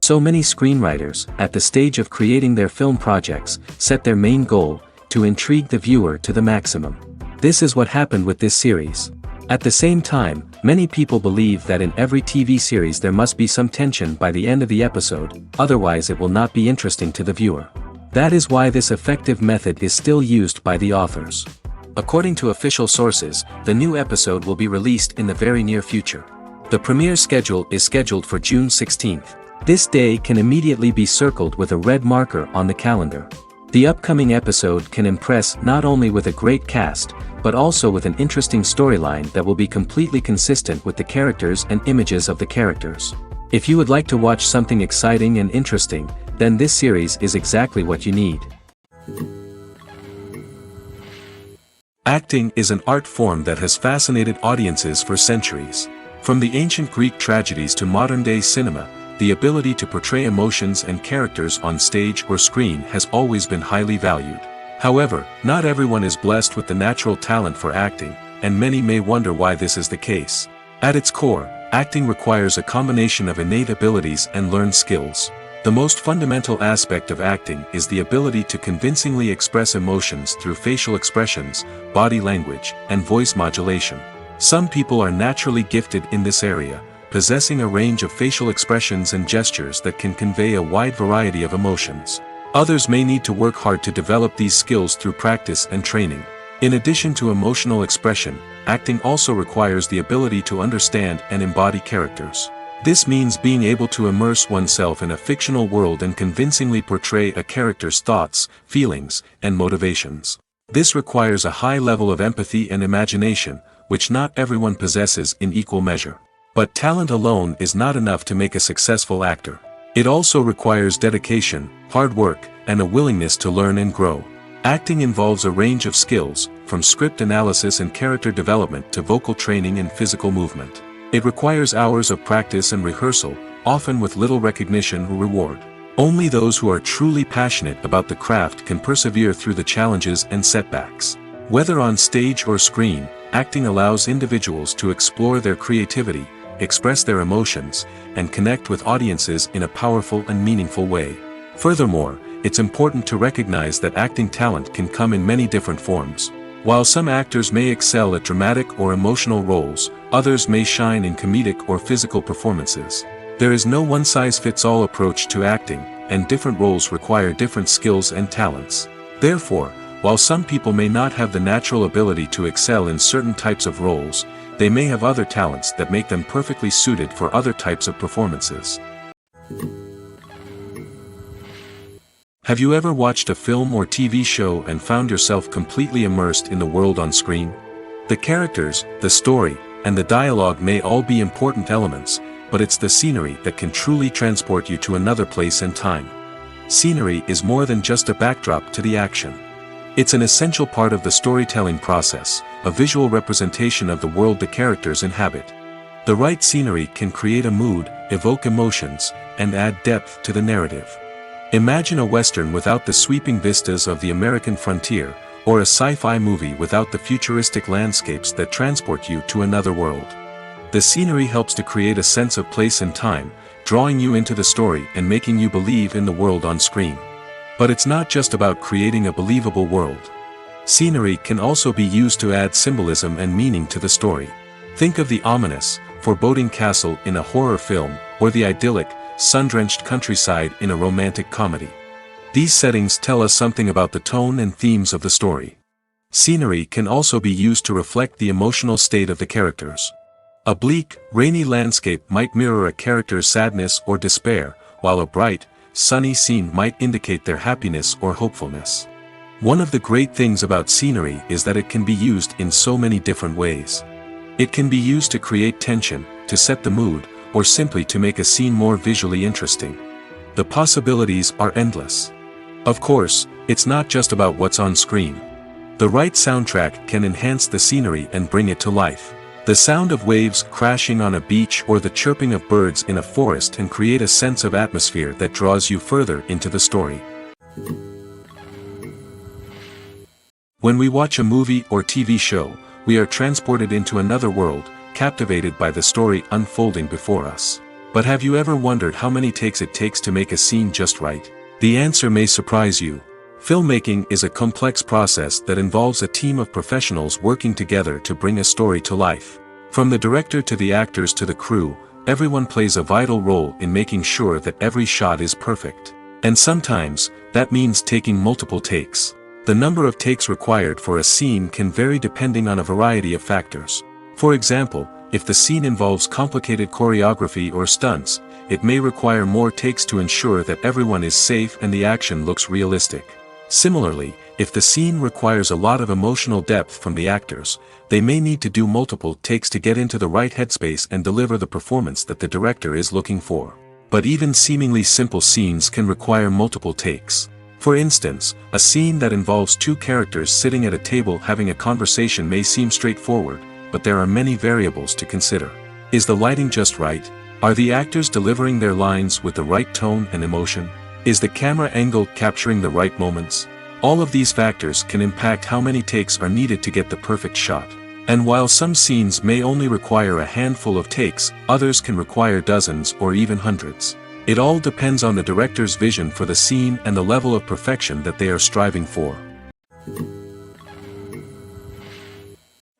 So many screenwriters, at the stage of creating their film projects, set their main goal, to intrigue the viewer to the maximum. This is what happened with this series. At the same time, many people believe that in every TV series there must be some tension by the end of the episode, otherwise it will not be interesting to the viewer. That is why this effective method is still used by the authors. According to official sources, the new episode will be released in the very near future. The premiere schedule is scheduled for June 16th. This day can immediately be circled with a red marker on the calendar. The upcoming episode can impress not only with a great cast, but also with an interesting storyline that will be completely consistent with the characters and images of the characters. If you would like to watch something exciting and interesting, then this series is exactly what you need. Acting is an art form that has fascinated audiences for centuries. From the ancient Greek tragedies to modern-day cinema, the ability to portray emotions and characters on stage or screen has always been highly valued. However, not everyone is blessed with the natural talent for acting, and many may wonder why this is the case. At its core, acting requires a combination of innate abilities and learned skills. The most fundamental aspect of acting is the ability to convincingly express emotions through facial expressions, body language, and voice modulation. Some people are naturally gifted in this area, possessing a range of facial expressions and gestures that can convey a wide variety of emotions. Others may need to work hard to develop these skills through practice and training. In addition to emotional expression, acting also requires the ability to understand and embody characters. This means being able to immerse oneself in a fictional world and convincingly portray a character's thoughts, feelings, and motivations. This requires a high level of empathy and imagination, which not everyone possesses in equal measure. But talent alone is not enough to make a successful actor. It also requires dedication, hard work, and a willingness to learn and grow. Acting involves a range of skills, from script analysis and character development to vocal training and physical movement. It requires hours of practice and rehearsal, often with little recognition or reward. Only those who are truly passionate about the craft can persevere through the challenges and setbacks. Whether on stage or screen, acting allows individuals to explore their creativity, express their emotions, and connect with audiences in a powerful and meaningful way. Furthermore, it's important to recognize that acting talent can come in many different forms. While some actors may excel at dramatic or emotional roles, others may shine in comedic or physical performances. There is no one-size-fits-all approach to acting, and different roles require different skills and talents. Therefore, while some people may not have the natural ability to excel in certain types of roles, they may have other talents that make them perfectly suited for other types of performances. Have you ever watched a film or TV show and found yourself completely immersed in the world on screen? The characters, the story, and the dialogue may all be important elements, but it's the scenery that can truly transport you to another place and time. Scenery is more than just a backdrop to the action. It's an essential part of the storytelling process, a visual representation of the world the characters inhabit. The right scenery can create a mood, evoke emotions, and add depth to the narrative. Imagine a Western without the sweeping vistas of the American frontier, or a sci-fi movie without the futuristic landscapes that transport you to another world. The scenery helps to create a sense of place and time, drawing you into the story and making you believe in the world on screen. But it's not just about creating a believable world. Scenery can also be used to add symbolism and meaning to the story. Think of the ominous, foreboding castle in a horror film, or the idyllic, sun-drenched countryside in a romantic comedy. These settings tell us something about the tone and themes of the story. Scenery can also be used to reflect the emotional state of the characters. A bleak, rainy landscape might mirror a character's sadness or despair, while a bright, sunny scene might indicate their happiness or hopefulness. One of the great things about scenery is that it can be used in so many different ways. It can be used to create tension, to set the mood, or simply to make a scene more visually interesting. The possibilities are endless. Of course, it's not just about what's on screen. The right soundtrack can enhance the scenery and bring it to life. The sound of waves crashing on a beach or the chirping of birds in a forest can create a sense of atmosphere that draws you further into the story. When we watch a movie or TV show, we are transported into another world, captivated by the story unfolding before us. But have you ever wondered how many takes it takes to make a scene just right? The answer may surprise you. Filmmaking is a complex process that involves a team of professionals working together to bring a story to life. From the director to the actors to the crew, everyone plays a vital role in making sure that every shot is perfect. And sometimes, that means taking multiple takes. The number of takes required for a scene can vary depending on a variety of factors. For example, if the scene involves complicated choreography or stunts, it may require more takes to ensure that everyone is safe and the action looks realistic. Similarly, if the scene requires a lot of emotional depth from the actors, they may need to do multiple takes to get into the right headspace and deliver the performance that the director is looking for. But even seemingly simple scenes can require multiple takes. For instance, a scene that involves two characters sitting at a table having a conversation may seem straightforward, but there are many variables to consider. Is the lighting just right? Are the actors delivering their lines with the right tone and emotion? Is the camera angle capturing the right moments? All of these factors can impact how many takes are needed to get the perfect shot. And while some scenes may only require a handful of takes, others can require dozens or even hundreds. It all depends on the director's vision for the scene and the level of perfection that they are striving for.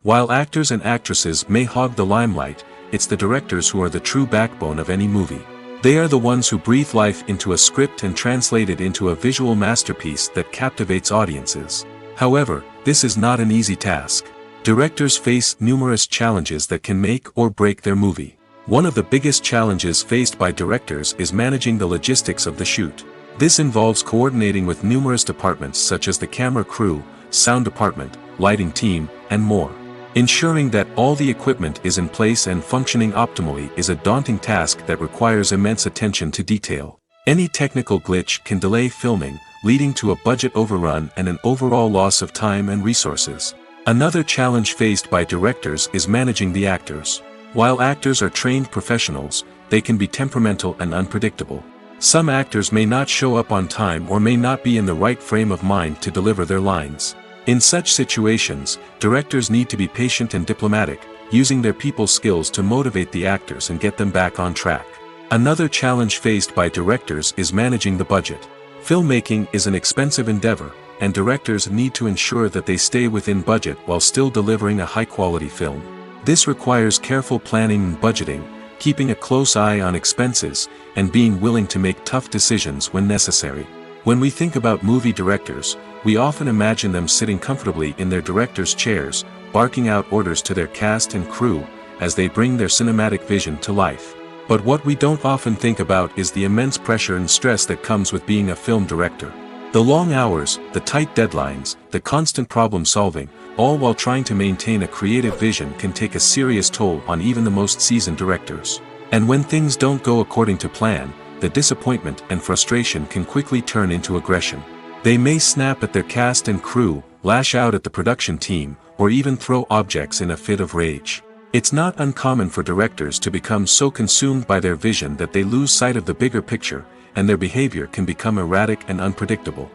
While actors and actresses may hog the limelight, it's the directors who are the true backbone of any movie. They are the ones who breathe life into a script and translate it into a visual masterpiece that captivates audiences. However, this is not an easy task. Directors face numerous challenges that can make or break their movie. One of the biggest challenges faced by directors is managing the logistics of the shoot. This involves coordinating with numerous departments such as the camera crew, sound department, lighting team, and more. Ensuring that all the equipment is in place and functioning optimally is a daunting task that requires immense attention to detail. Any technical glitch can delay filming, leading to a budget overrun and an overall loss of time and resources. Another challenge faced by directors is managing the actors. While actors are trained professionals, they can be temperamental and unpredictable. Some actors may not show up on time or may not be in the right frame of mind to deliver their lines. In such situations, directors need to be patient and diplomatic, using their people skills to motivate the actors and get them back on track. Another challenge faced by directors is managing the budget. Filmmaking is an expensive endeavor, and directors need to ensure that they stay within budget while still delivering a high-quality film. This requires careful planning and budgeting, keeping a close eye on expenses, and being willing to make tough decisions when necessary. When we think about movie directors, we often imagine them sitting comfortably in their director's chairs, barking out orders to their cast and crew, as they bring their cinematic vision to life. But what we don't often think about is the immense pressure and stress that comes with being a film director. The long hours, the tight deadlines, the constant problem solving, all while trying to maintain a creative vision can take a serious toll on even the most seasoned directors. And when things don't go according to plan, the disappointment and frustration can quickly turn into aggression. They may snap at their cast and crew, lash out at the production team, or even throw objects in a fit of rage. It's not uncommon for directors to become so consumed by their vision that they lose sight of the bigger picture, and their behavior can become erratic and unpredictable.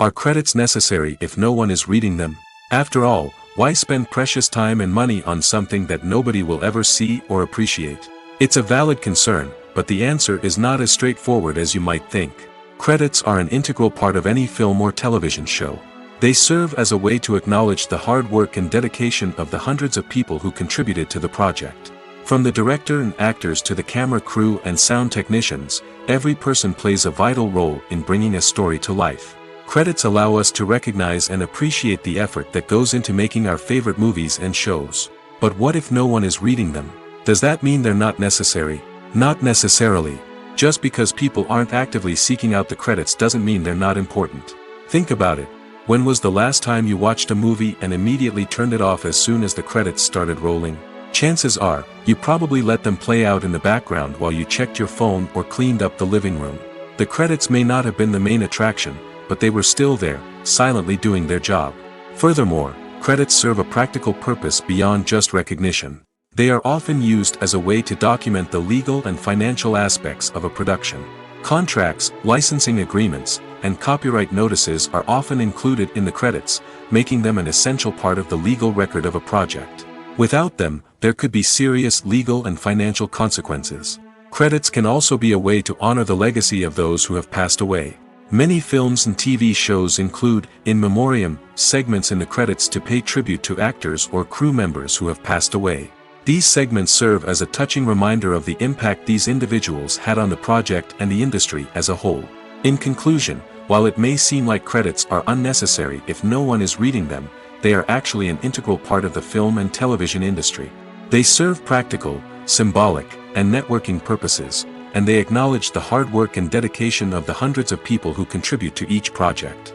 Are credits necessary if no one is reading them? After all, why spend precious time and money on something that nobody will ever see or appreciate? It's a valid concern, but the answer is not as straightforward as you might think. Credits are an integral part of any film or television show. They serve as a way to acknowledge the hard work and dedication of the hundreds of people who contributed to the project. From the director and actors to the camera crew and sound technicians, every person plays a vital role in bringing a story to life. Credits allow us to recognize and appreciate the effort that goes into making our favorite movies and shows. But what if no one is reading them? Does that mean they're not necessary? Not necessarily. Just because people aren't actively seeking out the credits doesn't mean they're not important. Think about it. When was the last time you watched a movie and immediately turned it off as soon as the credits started rolling? Chances are, you probably let them play out in the background while you checked your phone or cleaned up the living room. The credits may not have been the main attraction, but they were still there, silently doing their job. Furthermore, credits serve a practical purpose beyond just recognition. They are often used as a way to document the legal and financial aspects of a production. Contracts, licensing agreements, and copyright notices are often included in the credits, making them an essential part of the legal record of a project. Without them, there could be serious legal and financial consequences. Credits can also be a way to honor the legacy of those who have passed away. Many films and TV shows include, in memoriam, segments in the credits to pay tribute to actors or crew members who have passed away. These segments serve as a touching reminder of the impact these individuals had on the project and the industry as a whole. In conclusion, while it may seem like credits are unnecessary if no one is reading them, they are actually an integral part of the film and television industry. They serve practical, symbolic, and networking purposes, and they acknowledge the hard work and dedication of the hundreds of people who contribute to each project.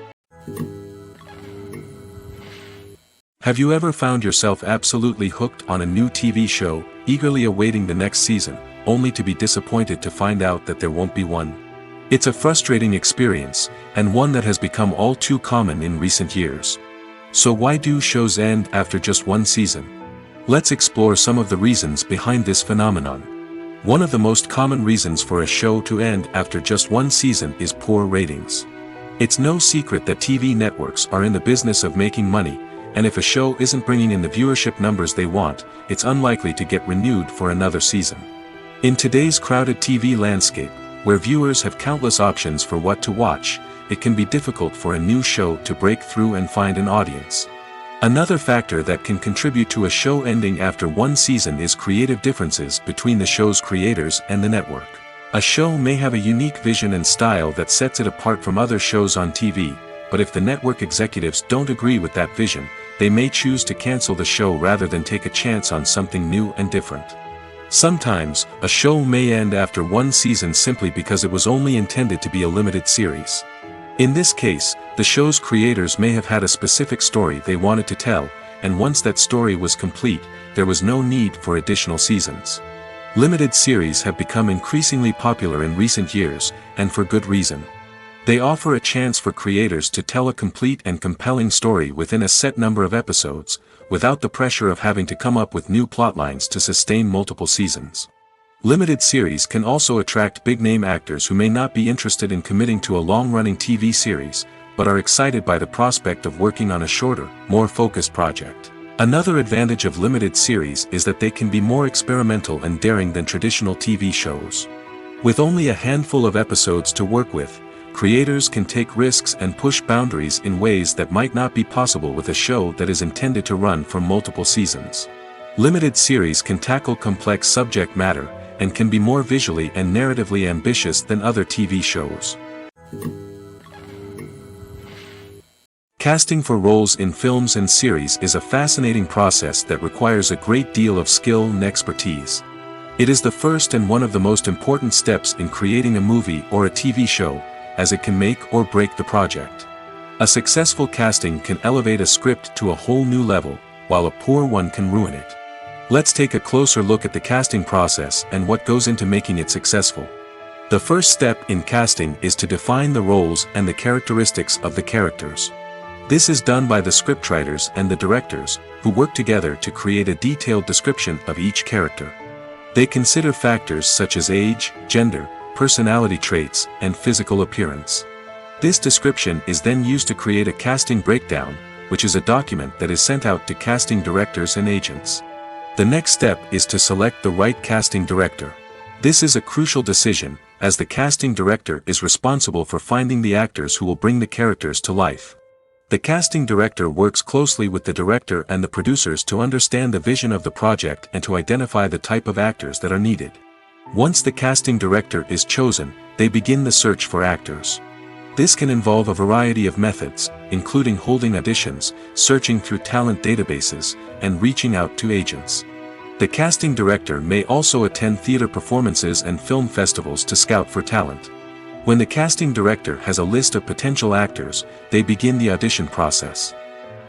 Have you ever found yourself absolutely hooked on a new TV show, eagerly awaiting the next season, only to be disappointed to find out that there won't be one? It's a frustrating experience, and one that has become all too common in recent years. So why do shows end after just one season? Let's explore some of the reasons behind this phenomenon. One of the most common reasons for a show to end after just one season is poor ratings. It's no secret that TV networks are in the business of making money, and if a show isn't bringing in the viewership numbers they want, it's unlikely to get renewed for another season. In today's crowded TV landscape, where viewers have countless options for what to watch, it can be difficult for a new show to break through and find an audience. Another factor that can contribute to a show ending after one season is creative differences between the show's creators and the network. A show may have a unique vision and style that sets it apart from other shows on TV, but if the network executives don't agree with that vision, they may choose to cancel the show rather than take a chance on something new and different. Sometimes, a show may end after one season simply because it was only intended to be a limited series. In this case, the show's creators may have had a specific story they wanted to tell, and once that story was complete, there was no need for additional seasons. Limited series have become increasingly popular in recent years, and for good reason. They offer a chance for creators to tell a complete and compelling story within a set number of episodes, without the pressure of having to come up with new plotlines to sustain multiple seasons. Limited series can also attract big-name actors who may not be interested in committing to a long-running TV series, but are excited by the prospect of working on a shorter, more focused project. Another advantage of limited series is that they can be more experimental and daring than traditional TV shows. With only a handful of episodes to work with, creators can take risks and push boundaries in ways that might not be possible with a show that is intended to run for multiple seasons. Limited series can tackle complex subject matter, and can be more visually and narratively ambitious than other TV shows. Casting for roles in films and series is a fascinating process that requires a great deal of skill and expertise. It is the first and one of the most important steps in creating a movie or a TV show, as it can make or break the project. A successful casting can elevate a script to a whole new level, while a poor one can ruin it. Let's take a closer look at the casting process and what goes into making it successful. The first step in casting is to define the roles and the characteristics of the characters. This is done by the scriptwriters and the directors, who work together to create a detailed description of each character. They consider factors such as age, gender, personality traits, and physical appearance. This description is then used to create a casting breakdown, which is a document that is sent out to casting directors and agents. The next step is to select the right casting director. This is a crucial decision, as the casting director is responsible for finding the actors who will bring the characters to life. The casting director works closely with the director and the producers to understand the vision of the project and to identify the type of actors that are needed. Once the casting director is chosen, they begin the search for actors. This can involve a variety of methods, including holding auditions, searching through talent databases, and reaching out to agents. The casting director may also attend theater performances and film festivals to scout for talent. When the casting director has a list of potential actors, they begin the audition process.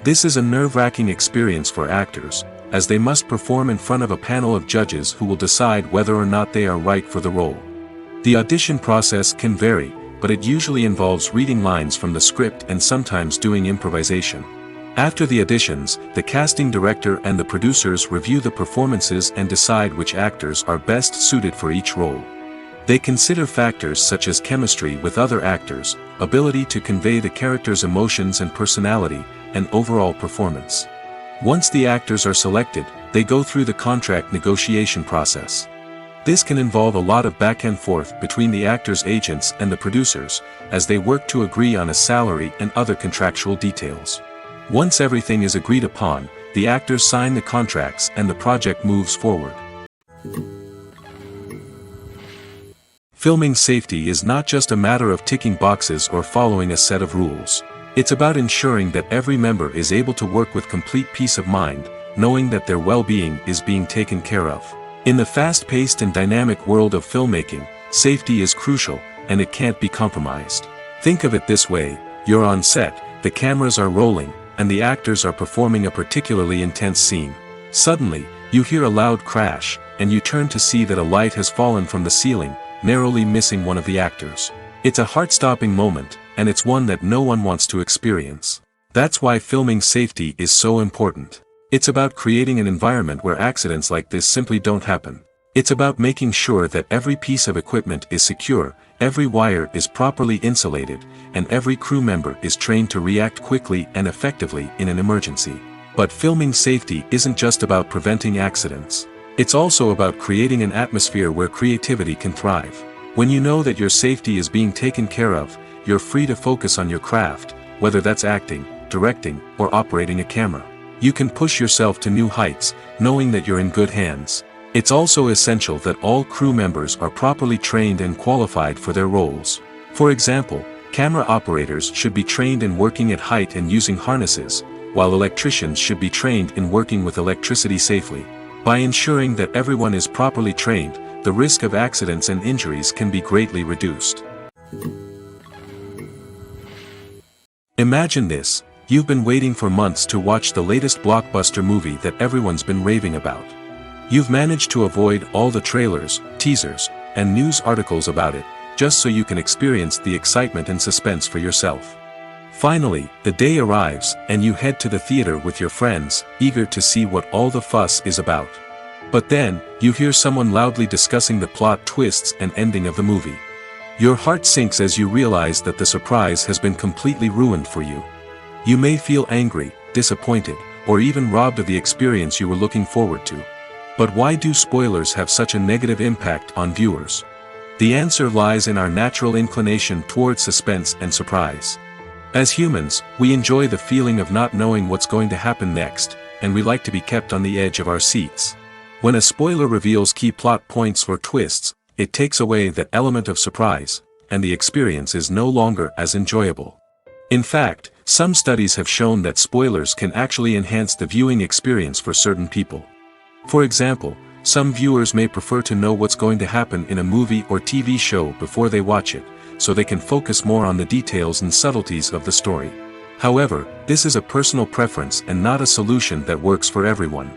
This is a nerve-wracking experience for actors, as they must perform in front of a panel of judges who will decide whether or not they are right for the role. The audition process can vary, but it usually involves reading lines from the script and sometimes doing improvisation. After the auditions, the casting director and the producers review the performances and decide which actors are best suited for each role. They consider factors such as chemistry with other actors, ability to convey the character's emotions and personality, and overall performance. Once the actors are selected, they go through the contract negotiation process. This can involve a lot of back and forth between the actors' agents and the producers, as they work to agree on a salary and other contractual details. Once everything is agreed upon, the actors sign the contracts and the project moves forward. Filming safety is not just a matter of ticking boxes or following a set of rules. It's about ensuring that every member is able to work with complete peace of mind, knowing that their well-being is being taken care of. In the fast-paced and dynamic world of filmmaking, safety is crucial, and it can't be compromised. Think of it this way: you're on set, the cameras are rolling, and the actors are performing a particularly intense scene. Suddenly, you hear a loud crash, and you turn to see that a light has fallen from the ceiling, narrowly missing one of the actors. It's a heart-stopping moment, and it's one that no one wants to experience. That's why filming safety is so important. It's about creating an environment where accidents like this simply don't happen. It's about making sure that every piece of equipment is secure, every wire is properly insulated, and every crew member is trained to react quickly and effectively in an emergency. But filming safety isn't just about preventing accidents. It's also about creating an atmosphere where creativity can thrive. When you know that your safety is being taken care of, you're free to focus on your craft, whether that's acting, directing, or operating a camera. You can push yourself to new heights, knowing that you're in good hands. It's also essential that all crew members are properly trained and qualified for their roles. For example, camera operators should be trained in working at height and using harnesses, while electricians should be trained in working with electricity safely. By ensuring that everyone is properly trained, the risk of accidents and injuries can be greatly reduced. Imagine this: you've been waiting for months to watch the latest blockbuster movie that everyone's been raving about. You've managed to avoid all the trailers, teasers, and news articles about it, just so you can experience the excitement and suspense for yourself. Finally, the day arrives, and you head to the theater with your friends, eager to see what all the fuss is about. But then, you hear someone loudly discussing the plot twists and ending of the movie. Your heart sinks as you realize that the surprise has been completely ruined for you. You may feel angry, disappointed, or even robbed of the experience you were looking forward to. But why do spoilers have such a negative impact on viewers? The answer lies in our natural inclination towards suspense and surprise. As humans, we enjoy the feeling of not knowing what's going to happen next, and we like to be kept on the edge of our seats. When a spoiler reveals key plot points or twists, it takes away that element of surprise, and the experience is no longer as enjoyable. In fact, some studies have shown that spoilers can actually enhance the viewing experience for certain people. For example, some viewers may prefer to know what's going to happen in a movie or TV show before they watch it, so they can focus more on the details and subtleties of the story. However, this is a personal preference and not a solution that works for everyone.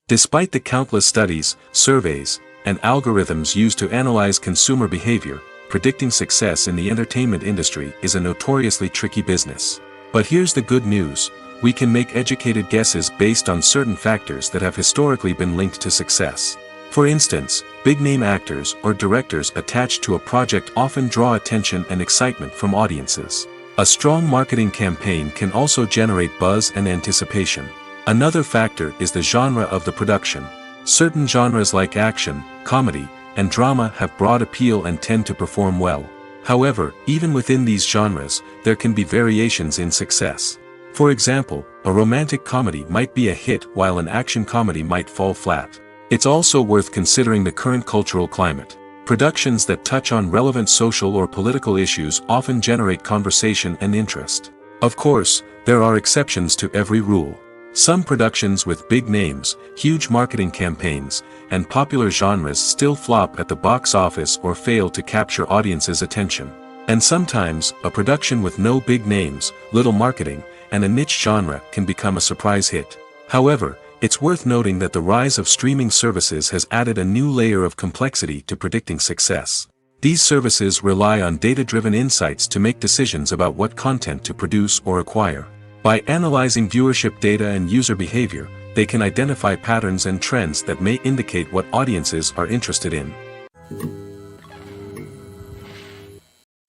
Despite the countless studies, surveys, and algorithms used to analyze consumer behavior, predicting success in the entertainment industry is a notoriously tricky business. But here's the good news: we can make educated guesses based on certain factors that have historically been linked to success. For instance, big-name actors or directors attached to a project often draw attention and excitement from audiences. A strong marketing campaign can also generate buzz and anticipation. Another factor is the genre of the production. Certain genres like action, comedy, and drama have broad appeal and tend to perform well. However, even within these genres, there can be variations in success. For example, a romantic comedy might be a hit while an action comedy might fall flat. It's also worth considering the current cultural climate. Productions that touch on relevant social or political issues often generate conversation and interest. Of course, there are exceptions to every rule. Some productions with big names, huge marketing campaigns, and popular genres still flop at the box office or fail to capture audiences' attention. And sometimes, a production with no big names, little marketing, and a niche genre can become a surprise hit. However, it's worth noting that the rise of streaming services has added a new layer of complexity to predicting success. These services rely on data-driven insights to make decisions about what content to produce or acquire. By analyzing viewership data and user behavior, they can identify patterns and trends that may indicate what audiences are interested in.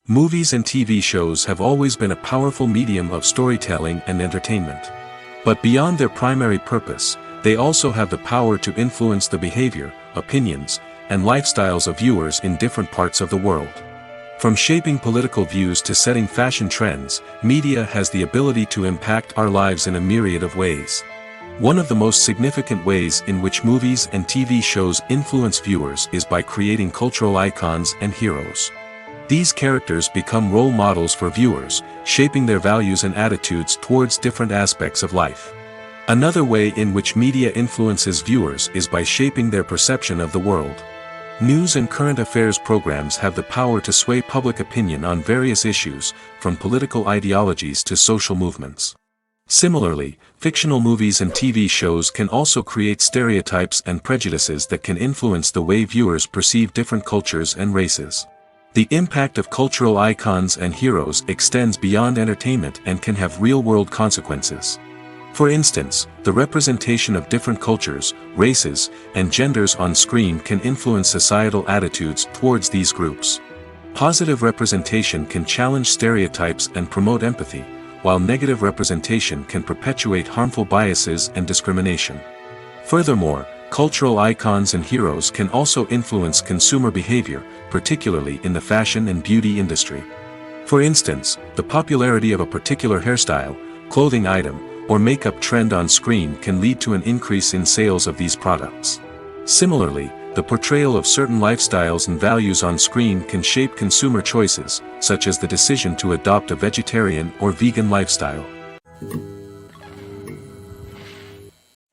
Movies and TV shows have always been a powerful medium of storytelling and entertainment. But beyond their primary purpose, they also have the power to influence the behavior, opinions, and lifestyles of viewers in different parts of the world. From shaping political views to setting fashion trends, media has the ability to impact our lives in a myriad of ways. One of the most significant ways in which movies and TV shows influence viewers is by creating cultural icons and heroes. These characters become role models for viewers, shaping their values and attitudes towards different aspects of life. Another way in which media influences viewers is by shaping their perception of the world. News and current affairs programs have the power to sway public opinion on various issues, from political ideologies to social movements. Similarly, fictional movies and TV shows can also create stereotypes and prejudices that can influence the way viewers perceive different cultures and races. The impact of cultural icons and heroes extends beyond entertainment and can have real-world consequences. For instance, the representation of different cultures, races, and genders on screen can influence societal attitudes towards these groups. Positive representation can challenge stereotypes and promote empathy, while negative representation can perpetuate harmful biases and discrimination. Furthermore, cultural icons and heroes can also influence consumer behavior, particularly in the fashion and beauty industry. For instance, the popularity of a particular hairstyle, clothing item, or makeup trend on screen can lead to an increase in sales of these products. Similarly, the portrayal of certain lifestyles and values on screen can shape consumer choices, such as the decision to adopt a vegetarian or vegan lifestyle.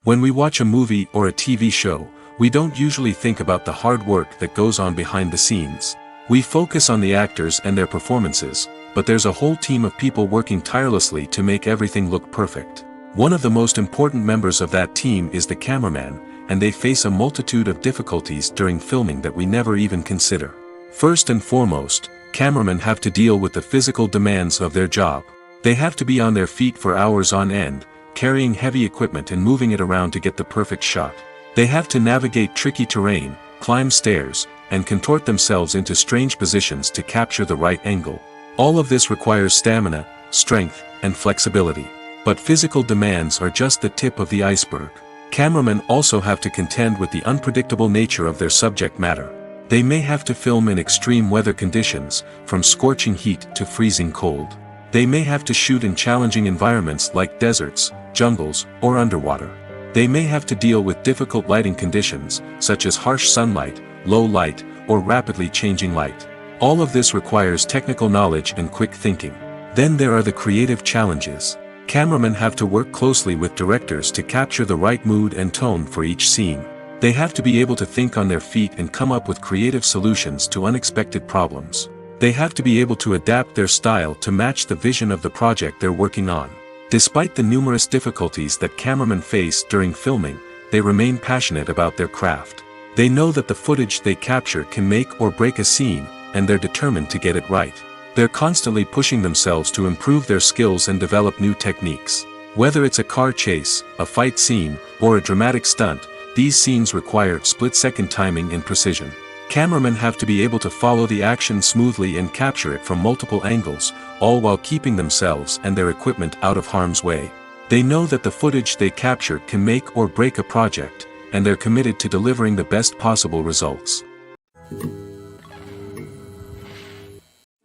When we watch a movie or a TV show, we don't usually think about the hard work that goes on behind the scenes. We focus on the actors and their performances, but there's a whole team of people working tirelessly to make everything look perfect. One of the most important members of that team is the cameraman, and they face a multitude of difficulties during filming that we never even consider. First and foremost, cameramen have to deal with the physical demands of their job. They have to be on their feet for hours on end, carrying heavy equipment and moving it around to get the perfect shot. They have to navigate tricky terrain, climb stairs, and contort themselves into strange positions to capture the right angle. All of this requires stamina, strength, and flexibility. But physical demands are just the tip of the iceberg. Cameramen also have to contend with the unpredictable nature of their subject matter. They may have to film in extreme weather conditions, from scorching heat to freezing cold. They may have to shoot in challenging environments like deserts, jungles, or underwater. They may have to deal with difficult lighting conditions, such as harsh sunlight, low light, or rapidly changing light. All of this requires technical knowledge and quick thinking. Then there are the creative challenges. Cameramen have to work closely with directors to capture the right mood and tone for each scene. They have to be able to think on their feet and come up with creative solutions to unexpected problems. They have to be able to adapt their style to match the vision of the project they're working on. Despite the numerous difficulties that cameramen face during filming, they remain passionate about their craft. They know that the footage they capture can make or break a scene, and they're determined to get it right. They're constantly pushing themselves to improve their skills and develop new techniques. Whether it's a car chase, a fight scene, or a dramatic stunt, these scenes require split-second timing and precision. Cameramen have to be able to follow the action smoothly and capture it from multiple angles, all while keeping themselves and their equipment out of harm's way. They know that the footage they capture can make or break a project, and they're committed to delivering the best possible results.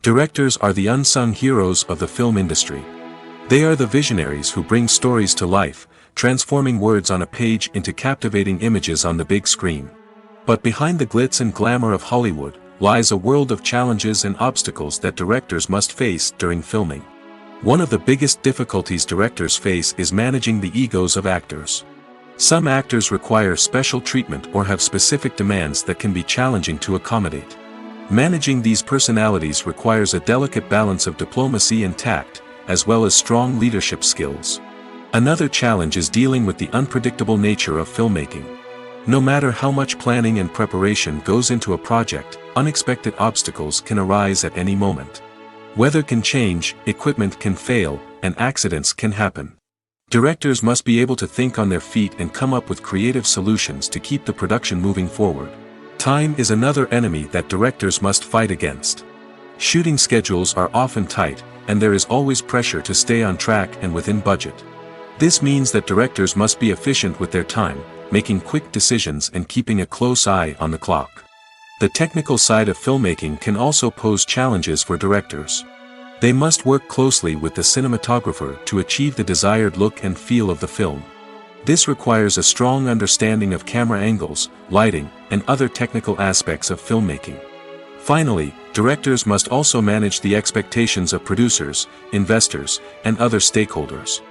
Directors are the unsung heroes of the film industry. They are the visionaries who bring stories to life, transforming words on a page into captivating images on the big screen. But behind the glitz and glamour of Hollywood lies a world of challenges and obstacles that directors must face during filming. One of the biggest difficulties directors face is managing the egos of actors. Some actors require special treatment or have specific demands that can be challenging to accommodate. Managing these personalities requires a delicate balance of diplomacy and tact, as well as strong leadership skills. Another challenge is dealing with the unpredictable nature of filmmaking. No matter how much planning and preparation goes into a project, unexpected obstacles can arise at any moment. Weather can change, equipment can fail, and accidents can happen. Directors must be able to think on their feet and come up with creative solutions to keep the production moving forward. Time is another enemy that directors must fight against. Shooting schedules are often tight, and there is always pressure to stay on track and within budget. This means that directors must be efficient with their time, making quick decisions and keeping a close eye on the clock. The technical side of filmmaking can also pose challenges for directors. They must work closely with the cinematographer to achieve the desired look and feel of the film. This requires a strong understanding of camera angles, lighting, and other technical aspects of filmmaking. Finally, directors must also manage the expectations of producers, investors, and other stakeholders.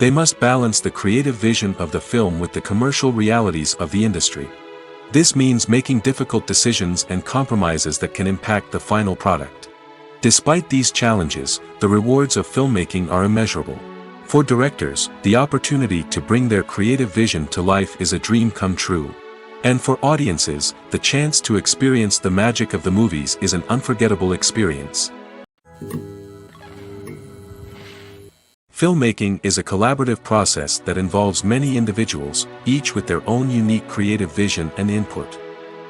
They must balance the creative vision of the film with the commercial realities of the industry. This means making difficult decisions and compromises that can impact the final product. Despite these challenges, the rewards of filmmaking are immeasurable. For directors, the opportunity to bring their creative vision to life is a dream come true. And for audiences, the chance to experience the magic of the movies is an unforgettable experience. Filmmaking is a collaborative process that involves many individuals, each with their own unique creative vision and input.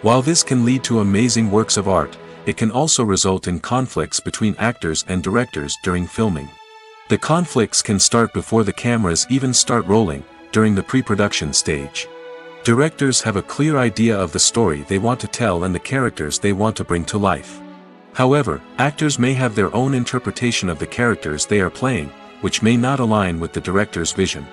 While this can lead to amazing works of art, it can also result in conflicts between actors and directors during filming. The conflicts can start before the cameras even start rolling, during the pre-production stage. Directors have a clear idea of the story they want to tell and the characters they want to bring to life. However, actors may have their own interpretation of the characters they are playing, which may not align with the director's vision.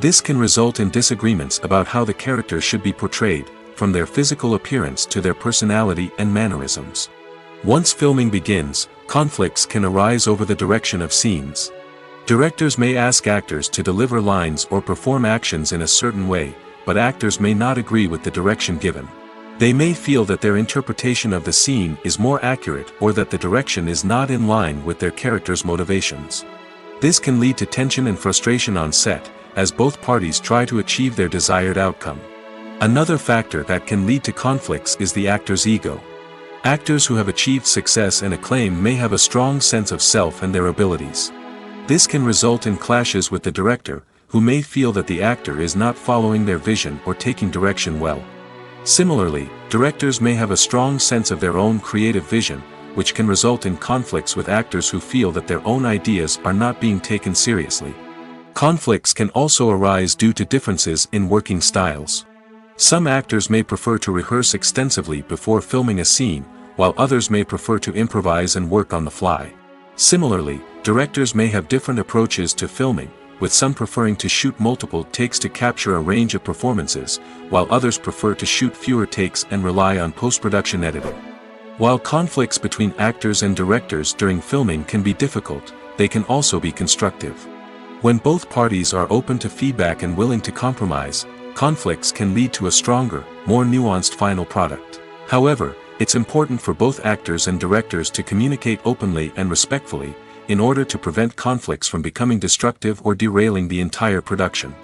This can result in disagreements about how the characters should be portrayed, from their physical appearance to their personality and mannerisms. Once filming begins, conflicts can arise over the direction of scenes. Directors may ask actors to deliver lines or perform actions in a certain way, but actors may not agree with the direction given. They may feel that their interpretation of the scene is more accurate or that the direction is not in line with their character's motivations. This can lead to tension and frustration on set, as both parties try to achieve their desired outcome. Another factor that can lead to conflicts is the actor's ego. Actors who have achieved success and acclaim may have a strong sense of self and their abilities. This can result in clashes with the director, who may feel that the actor is not following their vision or taking direction well. Similarly, directors may have a strong sense of their own creative vision, which can result in conflicts with actors who feel that their own ideas are not being taken seriously. Conflicts can also arise due to differences in working styles. Some actors may prefer to rehearse extensively before filming a scene, while others may prefer to improvise and work on the fly. Similarly, directors may have different approaches to filming, with some preferring to shoot multiple takes to capture a range of performances, while others prefer to shoot fewer takes and rely on post-production editing. While conflicts between actors and directors during filming can be difficult, they can also be constructive. When both parties are open to feedback and willing to compromise, conflicts can lead to a stronger, more nuanced final product. However, it's important for both actors and directors to communicate openly and respectfully, in order to prevent conflicts from becoming destructive or derailing the entire production.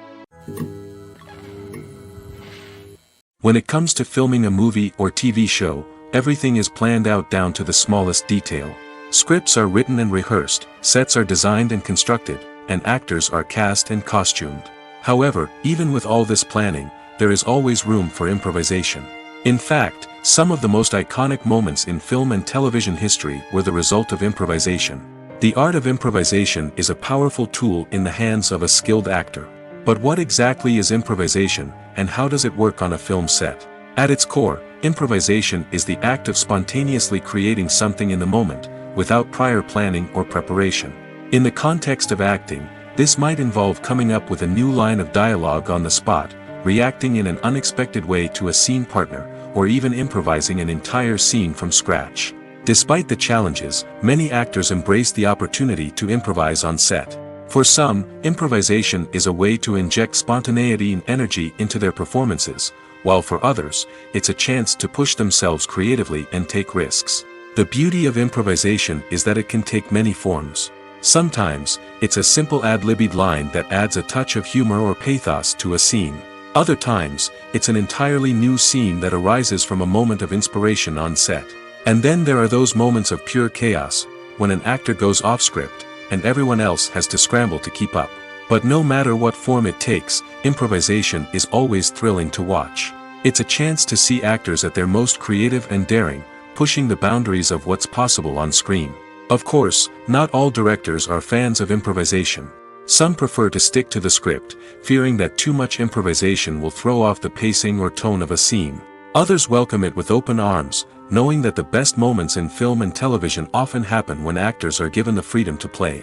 When it comes to filming a movie or TV show, everything is planned out down to the smallest detail. Scripts are written and rehearsed, sets are designed and constructed, and actors are cast and costumed. However, even with all this planning, there is always room for improvisation. In fact, some of the most iconic moments in film and television history were the result of improvisation. The art of improvisation is a powerful tool in the hands of a skilled actor. But what exactly is improvisation, and how does it work on a film set? At its core, improvisation is the act of spontaneously creating something in the moment, without prior planning or preparation. In the context of acting, this might involve coming up with a new line of dialogue on the spot, reacting in an unexpected way to a scene partner, or even improvising an entire scene from scratch. Despite the challenges, many actors embrace the opportunity to improvise on set. For some, improvisation is a way to inject spontaneity and energy into their performances, while for others, it's a chance to push themselves creatively and take risks. The beauty of improvisation is that it can take many forms. Sometimes, it's a simple ad-libbed line that adds a touch of humor or pathos to a scene. Other times, it's an entirely new scene that arises from a moment of inspiration on set. And then there are those moments of pure chaos, when an actor goes off script, and everyone else has to scramble to keep up. But no matter what form it takes, improvisation is always thrilling to watch. It's a chance to see actors at their most creative and daring, pushing the boundaries of what's possible on screen. Of course, not all directors are fans of improvisation. Some prefer to stick to the script, fearing that too much improvisation will throw off the pacing or tone of a scene. Others welcome it with open arms, knowing that the best moments in film and television often happen when actors are given the freedom to play.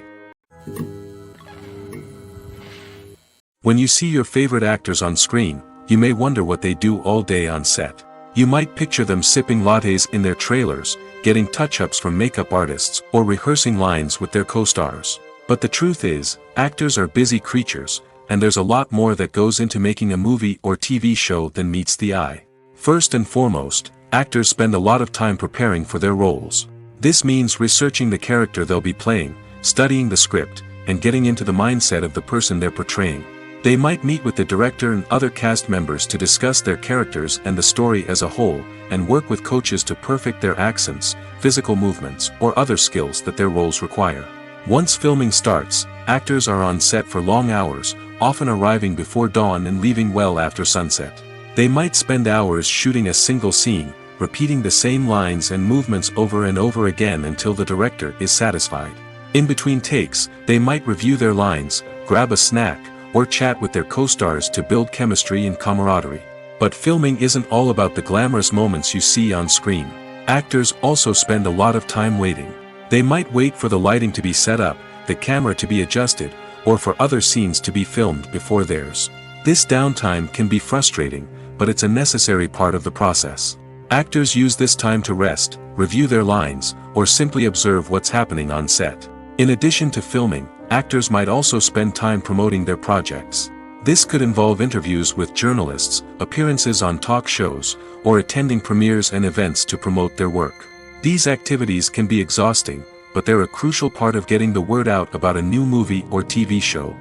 When you see your favorite actors on screen, you may wonder what they do all day on set. You might picture them sipping lattes in their trailers, getting touch-ups from makeup artists, or rehearsing lines with their co-stars. But the truth is, actors are busy creatures, and there's a lot more that goes into making a movie or TV show than meets the eye. First and foremost, actors spend a lot of time preparing for their roles. This means researching the character they'll be playing, studying the script, and getting into the mindset of the person they're portraying. They might meet with the director and other cast members to discuss their characters and the story as a whole, and work with coaches to perfect their accents, physical movements, or other skills that their roles require. Once filming starts, actors are on set for long hours, often arriving before dawn and leaving well after sunset. They might spend hours shooting a single scene, repeating the same lines and movements over and over again until the director is satisfied. In between takes, they might review their lines, grab a snack, or chat with their co-stars to build chemistry and camaraderie. But filming isn't all about the glamorous moments you see on screen. Actors also spend a lot of time waiting. They might wait for the lighting to be set up, the camera to be adjusted, or for other scenes to be filmed before theirs. This downtime can be frustrating, but it's a necessary part of the process. Actors use this time to rest, review their lines, or simply observe what's happening on set. In addition to filming, actors might also spend time promoting their projects. This could involve interviews with journalists, appearances on talk shows, or attending premieres and events to promote their work. These activities can be exhausting, but they're a crucial part of getting the word out about a new movie or TV show.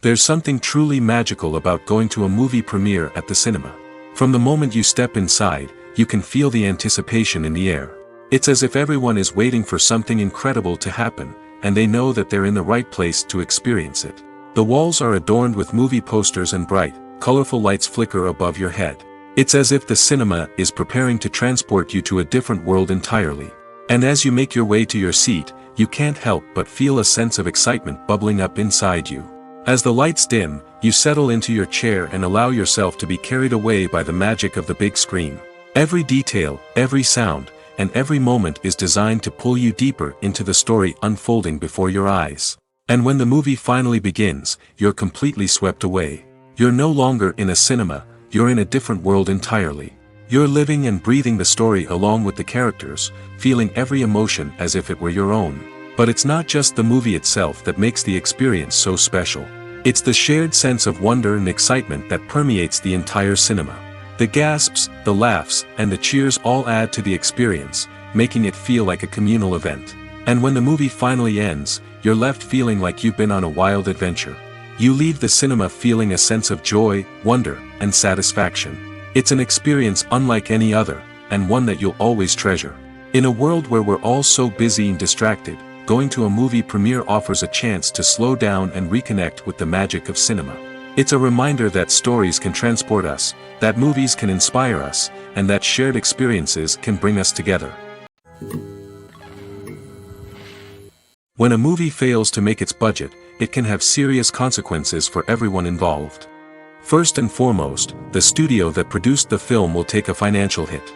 There's something truly magical about going to a movie premiere at the cinema. From the moment you step inside, you can feel the anticipation in the air. It's as if everyone is waiting for something incredible to happen, and they know that they're in the right place to experience it. The walls are adorned with movie posters and bright, colorful lights flicker above your head. It's as if the cinema is preparing to transport you to a different world entirely. And as you make your way to your seat, you can't help but feel a sense of excitement bubbling up inside you. As the lights dim, you settle into your chair and allow yourself to be carried away by the magic of the big screen. Every detail, every sound, and every moment is designed to pull you deeper into the story unfolding before your eyes. And when the movie finally begins, you're completely swept away. You're no longer in a cinema, you're in a different world entirely. You're living and breathing the story along with the characters, feeling every emotion as if it were your own. But it's not just the movie itself that makes the experience so special. It's the shared sense of wonder and excitement that permeates the entire cinema. The gasps, the laughs, and the cheers all add to the experience, making it feel like a communal event. And when the movie finally ends, you're left feeling like you've been on a wild adventure. You leave the cinema feeling a sense of joy, wonder, and satisfaction. It's an experience unlike any other, and one that you'll always treasure. In a world where we're all so busy and distracted, going to a movie premiere offers a chance to slow down and reconnect with the magic of cinema. It's a reminder that stories can transport us, that movies can inspire us, and that shared experiences can bring us together. When a movie fails to make its budget, it can have serious consequences for everyone involved. First and foremost, the studio that produced the film will take a financial hit.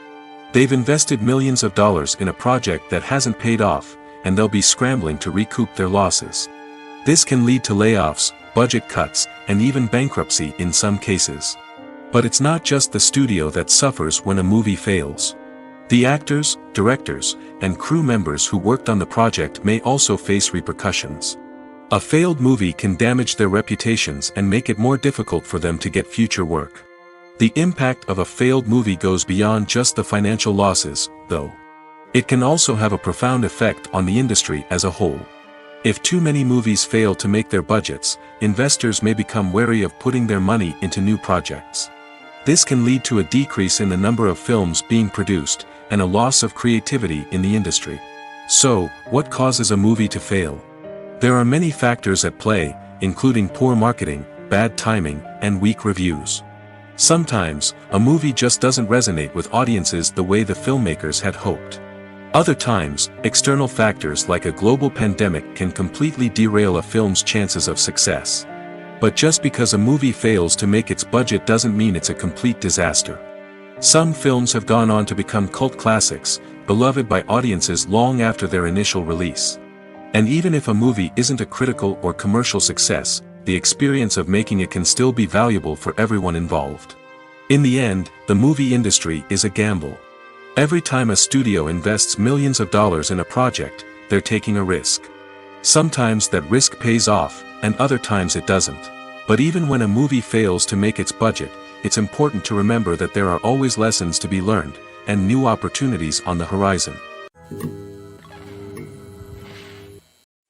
They've invested millions of dollars in a project that hasn't paid off, and they'll be scrambling to recoup their losses. This can lead to layoffs, budget cuts, and even bankruptcy in some cases. But it's not just the studio that suffers when a movie fails. The actors, directors, and crew members who worked on the project may also face repercussions. A failed movie can damage their reputations and make it more difficult for them to get future work. The impact of a failed movie goes beyond just the financial losses, though. It can also have a profound effect on the industry as a whole. If too many movies fail to make their budgets, investors may become wary of putting their money into new projects. This can lead to a decrease in the number of films being produced, and a loss of creativity in the industry. So, what causes a movie to fail? There are many factors at play, including poor marketing, bad timing, and weak reviews. Sometimes, a movie just doesn't resonate with audiences the way the filmmakers had hoped. Other times, external factors like a global pandemic can completely derail a film's chances of success. But just because a movie fails to make its budget doesn't mean it's a complete disaster. Some films have gone on to become cult classics, beloved by audiences long after their initial release. And even if a movie isn't a critical or commercial success, the experience of making it can still be valuable for everyone involved. In the end, the movie industry is a gamble. Every time a studio invests millions of dollars in a project, they're taking a risk. Sometimes that risk pays off, and other times it doesn't. But even when a movie fails to make its budget, it's important to remember that there are always lessons to be learned, and new opportunities on the horizon.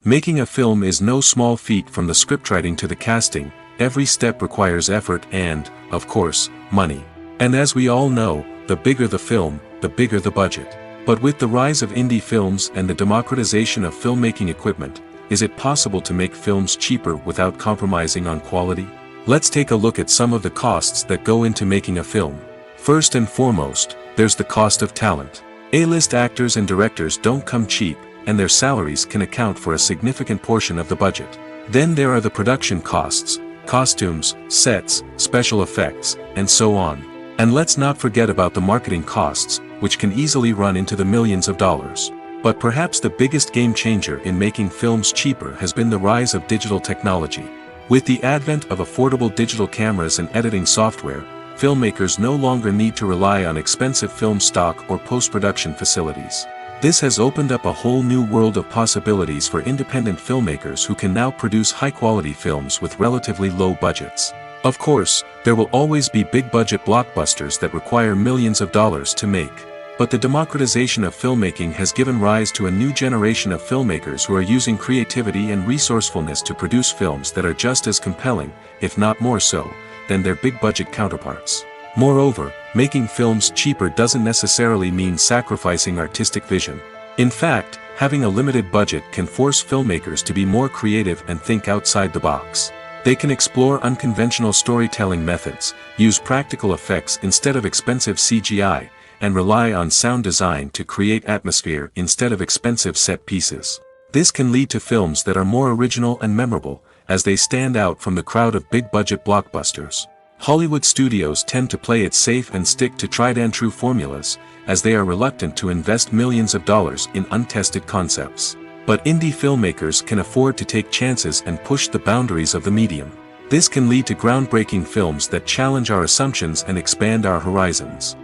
Making a film is no small feat. From the scriptwriting to the casting, every step requires effort and, of course, money. And as we all know, the bigger the film, the bigger the budget. But with the rise of indie films and the democratization of filmmaking equipment, is it possible to make films cheaper without compromising on quality? Let's take a look at some of the costs that go into making a film. First and foremost, there's the cost of talent. A-list actors and directors don't come cheap, and their salaries can account for a significant portion of the budget. Then there are the production costs, costumes, sets, special effects, and so on. And let's not forget about the marketing costs, which can easily run into the millions of dollars. But perhaps the biggest game changer in making films cheaper has been the rise of digital technology. With the advent of affordable digital cameras and editing software, filmmakers no longer need to rely on expensive film stock or post-production facilities. This has opened up a whole new world of possibilities for independent filmmakers who can now produce high-quality films with relatively low budgets. Of course, there will always be big-budget blockbusters that require millions of dollars to make. But the democratization of filmmaking has given rise to a new generation of filmmakers who are using creativity and resourcefulness to produce films that are just as compelling, if not more so, than their big-budget counterparts. Moreover, making films cheaper doesn't necessarily mean sacrificing artistic vision. In fact, having a limited budget can force filmmakers to be more creative and think outside the box. They can explore unconventional storytelling methods, use practical effects instead of expensive CGI, and rely on sound design to create atmosphere instead of expensive set pieces. This can lead to films that are more original and memorable, as they stand out from the crowd of big-budget blockbusters. Hollywood studios tend to play it safe and stick to tried-and-true formulas, as they are reluctant to invest millions of dollars in untested concepts. But indie filmmakers can afford to take chances and push the boundaries of the medium. This can lead to groundbreaking films that challenge our assumptions and expand our horizons.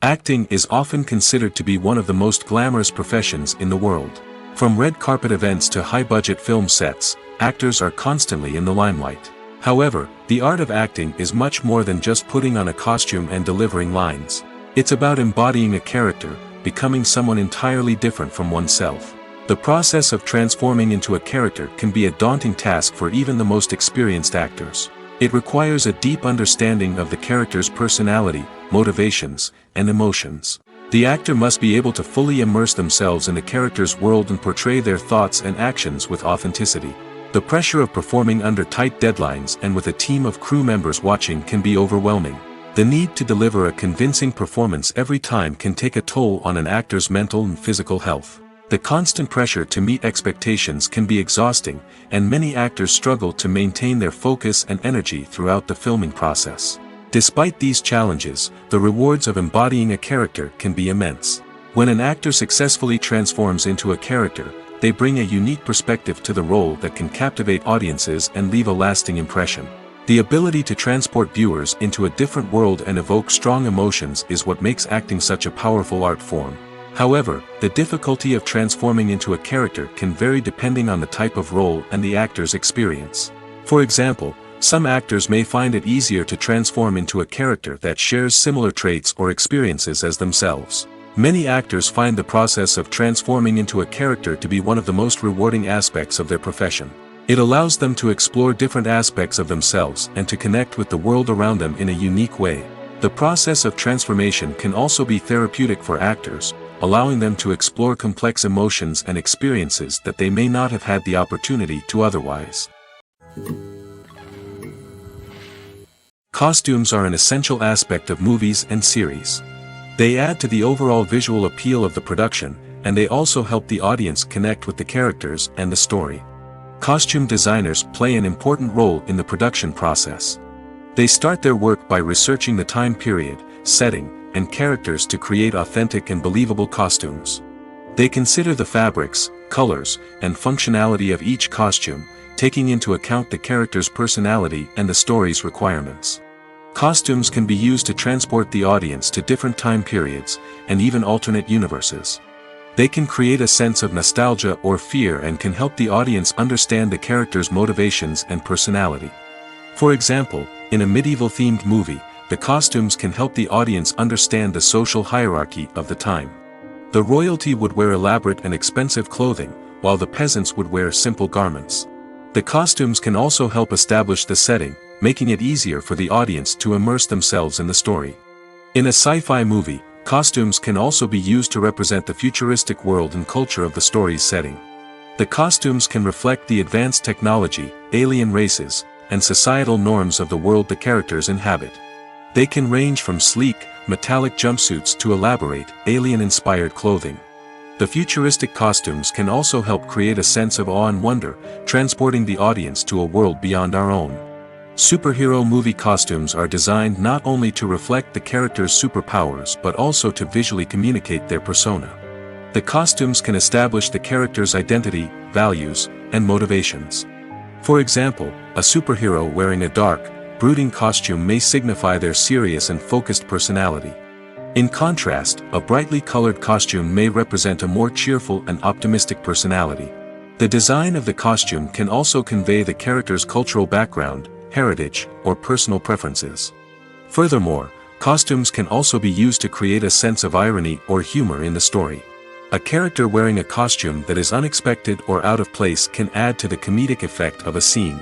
Acting is often considered to be one of the most glamorous professions in the world. From red carpet events to high-budget film sets, actors are constantly in the limelight. However, the art of acting is much more than just putting on a costume and delivering lines. It's about embodying a character, becoming someone entirely different from oneself. The process of transforming into a character can be a daunting task for even the most experienced actors. It requires a deep understanding of the character's personality, motivations, and emotions. The actor must be able to fully immerse themselves in the character's world and portray their thoughts and actions with authenticity. The pressure of performing under tight deadlines and with a team of crew members watching can be overwhelming. The need to deliver a convincing performance every time can take a toll on an actor's mental and physical health. The constant pressure to meet expectations can be exhausting, and many actors struggle to maintain their focus and energy throughout the filming process. Despite these challenges, the rewards of embodying a character can be immense. When an actor successfully transforms into a character, they bring a unique perspective to the role that can captivate audiences and leave a lasting impression. The ability to transport viewers into a different world and evoke strong emotions is what makes acting such a powerful art form. However, the difficulty of transforming into a character can vary depending on the type of role and the actor's experience. For example, some actors may find it easier to transform into a character that shares similar traits or experiences as themselves. Many actors find the process of transforming into a character to be one of the most rewarding aspects of their profession. It allows them to explore different aspects of themselves and to connect with the world around them in a unique way. The process of transformation can also be therapeutic for actors, allowing them to explore complex emotions and experiences that they may not have had the opportunity to otherwise. Costumes are an essential aspect of movies and series. They add to the overall visual appeal of the production, and they also help the audience connect with the characters and the story. Costume designers play an important role in the production process. They start their work by researching the time period, setting, and characters to create authentic and believable costumes. They consider the fabrics, colors, and functionality of each costume, taking into account the character's personality and the story's requirements. Costumes can be used to transport the audience to different time periods, and even alternate universes. They can create a sense of nostalgia or fear and can help the audience understand the character's motivations and personality. For example, in a medieval-themed movie, the costumes can help the audience understand the social hierarchy of the time. The royalty would wear elaborate and expensive clothing, while the peasants would wear simple garments. The costumes can also help establish the setting, making it easier for the audience to immerse themselves in the story. In a sci-fi movie, costumes can also be used to represent the futuristic world and culture of the story's setting. The costumes can reflect the advanced technology, alien races, and societal norms of the world the characters inhabit. They can range from sleek, metallic jumpsuits to elaborate, alien-inspired clothing. The futuristic costumes can also help create a sense of awe and wonder, transporting the audience to a world beyond our own. Superhero movie costumes are designed not only to reflect the character's superpowers but also to visually communicate their persona. The costumes can establish the character's identity, values, and motivations. For example, a superhero wearing a dark, brooding costume may signify their serious and focused personality. In contrast, a brightly colored costume may represent a more cheerful and optimistic personality. The design of the costume can also convey the character's cultural background, heritage, or personal preferences. Furthermore, costumes can also be used to create a sense of irony or humor in the story. A character wearing a costume that is unexpected or out of place can add to the comedic effect of a scene.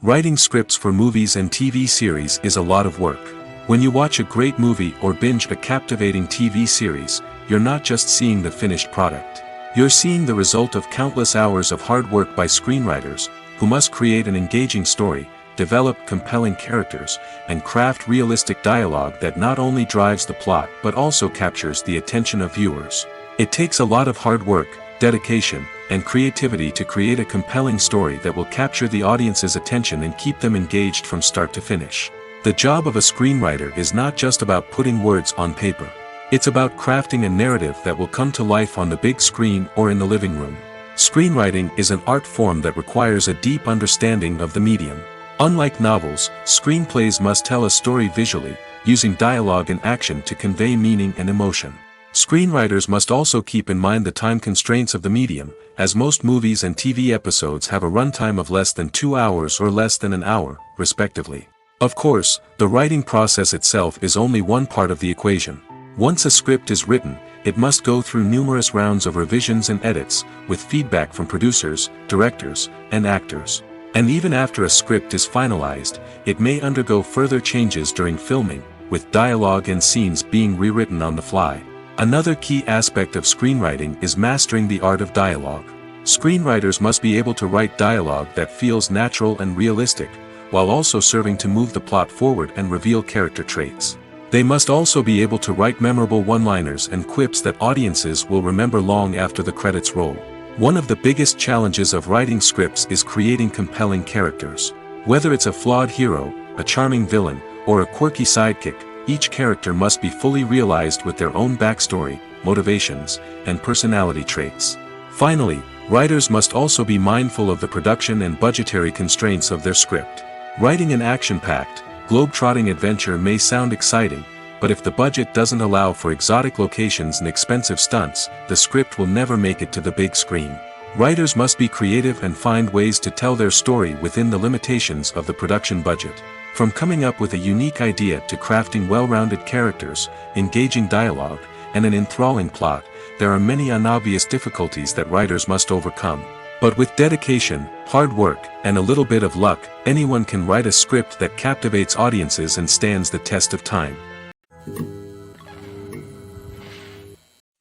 Writing scripts for movies and TV series is a lot of work. When you watch a great movie or binge a captivating TV series, you're not just seeing the finished product. You're seeing the result of countless hours of hard work by screenwriters, who must create an engaging story, develop compelling characters, and craft realistic dialogue that not only drives the plot but also captures the attention of viewers. It takes a lot of hard work, dedication, and creativity to create a compelling story that will capture the audience's attention and keep them engaged from start to finish. The job of a screenwriter is not just about putting words on paper. It's about crafting a narrative that will come to life on the big screen or in the living room. Screenwriting is an art form that requires a deep understanding of the medium. Unlike novels, screenplays must tell a story visually, using dialogue and action to convey meaning and emotion. Screenwriters must also keep in mind the time constraints of the medium, as most movies and TV episodes have a runtime of less than 2 hours or less than an hour, respectively. Of course, the writing process itself is only one part of the equation. Once a script is written, it must go through numerous rounds of revisions and edits, with feedback from producers, directors, and actors. And even after a script is finalized, it may undergo further changes during filming, with dialogue and scenes being rewritten on the fly. Another key aspect of screenwriting is mastering the art of dialogue. Screenwriters must be able to write dialogue that feels natural and realistic, while also serving to move the plot forward and reveal character traits. They must also be able to write memorable one-liners and quips that audiences will remember long after the credits roll. One of the biggest challenges of writing scripts is creating compelling characters. Whether it's a flawed hero, a charming villain, or a quirky sidekick, each character must be fully realized with their own backstory, motivations, and personality traits. Finally, writers must also be mindful of the production and budgetary constraints of their script. Writing an action-packed, globe-trotting adventure may sound exciting, but if the budget doesn't allow for exotic locations and expensive stunts, the script will never make it to the big screen. Writers must be creative and find ways to tell their story within the limitations of the production budget. From coming up with a unique idea to crafting well-rounded characters, engaging dialogue, and an enthralling plot, there are many unobvious difficulties that writers must overcome. But with dedication, hard work, and a little bit of luck, anyone can write a script that captivates audiences and stands the test of time.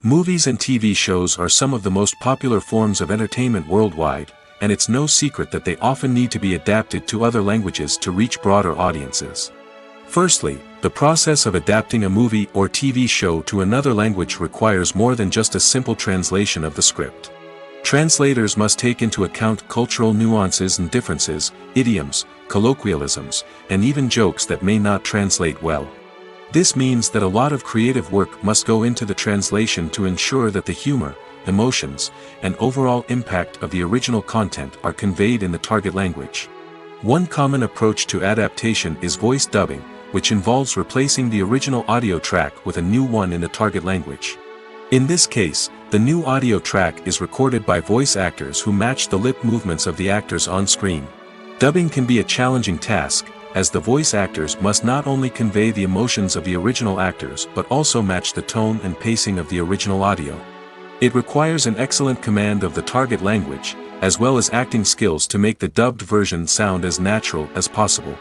Movies and TV shows are some of the most popular forms of entertainment worldwide, and it's no secret that they often need to be adapted to other languages to reach broader audiences. Firstly, the process of adapting a movie or TV show to another language requires more than just a simple translation of the script. Translators must take into account cultural nuances and differences, idioms, colloquialisms, and even jokes that may not translate well. This means that a lot of creative work must go into the translation to ensure that the humor, emotions, and overall impact of the original content are conveyed in the target language. One common approach to adaptation is voice dubbing, which involves replacing the original audio track with a new one in the target language. In this case, the new audio track is recorded by voice actors who match the lip movements of the actors on screen. Dubbing can be a challenging task, as the voice actors must not only convey the emotions of the original actors but also match the tone and pacing of the original audio. It requires an excellent command of the target language, as well as acting skills to make the dubbed version sound as natural as possible.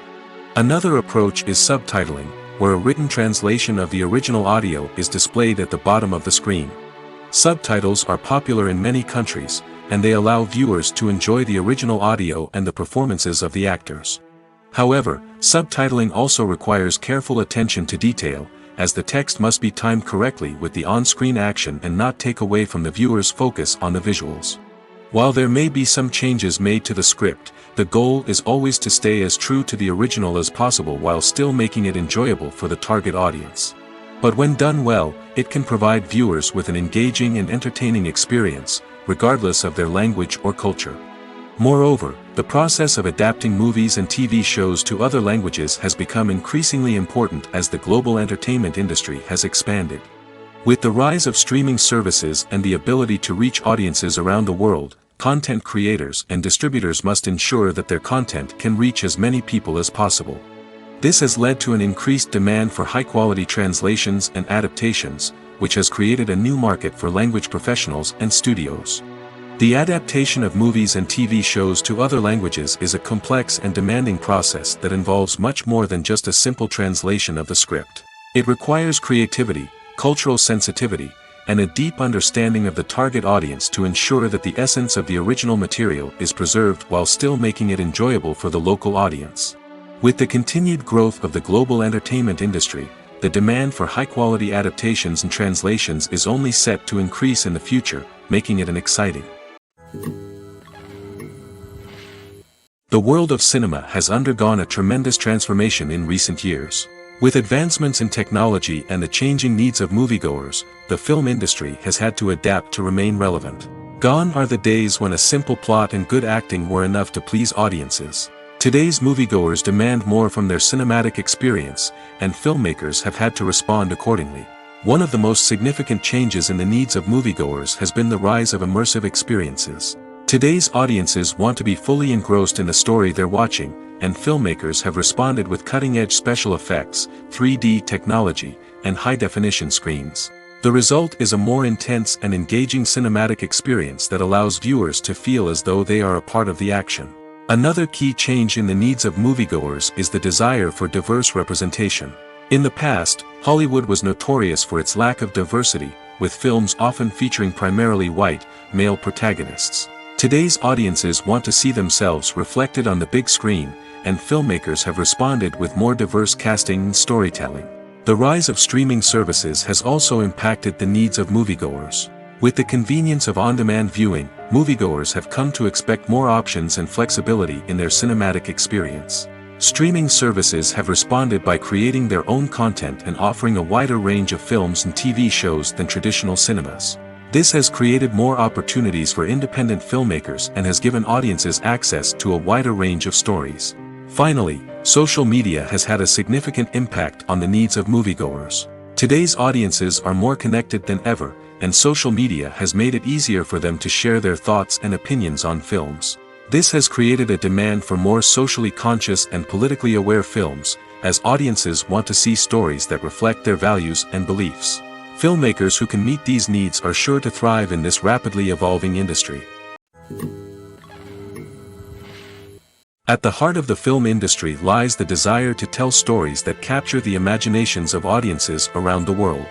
Another approach is subtitling, where a written translation of the original audio is displayed at the bottom of the screen. Subtitles are popular in many countries, and they allow viewers to enjoy the original audio and the performances of the actors. However, subtitling also requires careful attention to detail, as the text must be timed correctly with the on-screen action and not take away from the viewer's focus on the visuals. While there may be some changes made to the script, the goal is always to stay as true to the original as possible while still making it enjoyable for the target audience. But when done well, it can provide viewers with an engaging and entertaining experience, regardless of their language or culture. Moreover, the process of adapting movies and TV shows to other languages has become increasingly important as the global entertainment industry has expanded. With the rise of streaming services and the ability to reach audiences around the world, content creators and distributors must ensure that their content can reach as many people as possible. This has led to an increased demand for high-quality translations and adaptations, which has created a new market for language professionals and studios. The adaptation of movies and TV shows to other languages is a complex and demanding process that involves much more than just a simple translation of the script. It requires creativity, cultural sensitivity, and a deep understanding of the target audience to ensure that the essence of the original material is preserved while still making it enjoyable for the local audience. With the continued growth of the global entertainment industry, the demand for high-quality adaptations and translations is only set to increase in the future, making it an exciting. The world of cinema has undergone a tremendous transformation in recent years. With advancements in technology and the changing needs of moviegoers, the film industry has had to adapt to remain relevant. Gone are the days when a simple plot and good acting were enough to please audiences. Today's moviegoers demand more from their cinematic experience, and filmmakers have had to respond accordingly. One of the most significant changes in the needs of moviegoers has been the rise of immersive experiences. Today's audiences want to be fully engrossed in the story they're watching, and filmmakers have responded with cutting-edge special effects, 3D technology, and high-definition screens. The result is a more intense and engaging cinematic experience that allows viewers to feel as though they are a part of the action. Another key change in the needs of moviegoers is the desire for diverse representation. In the past, Hollywood was notorious for its lack of diversity, with films often featuring primarily white, male protagonists. Today's audiences want to see themselves reflected on the big screen, and filmmakers have responded with more diverse casting and storytelling. The rise of streaming services has also impacted the needs of moviegoers. With the convenience of on-demand viewing, moviegoers have come to expect more options and flexibility in their cinematic experience. Streaming services have responded by creating their own content and offering a wider range of films and TV shows than traditional cinemas. This has created more opportunities for independent filmmakers and has given audiences access to a wider range of stories. Finally, social media has had a significant impact on the needs of moviegoers. Today's audiences are more connected than ever, and social media has made it easier for them to share their thoughts and opinions on films. This has created a demand for more socially conscious and politically aware films, as audiences want to see stories that reflect their values and beliefs. Filmmakers who can meet these needs are sure to thrive in this rapidly evolving industry. At the heart of the film industry lies the desire to tell stories that capture the imaginations of audiences around the world.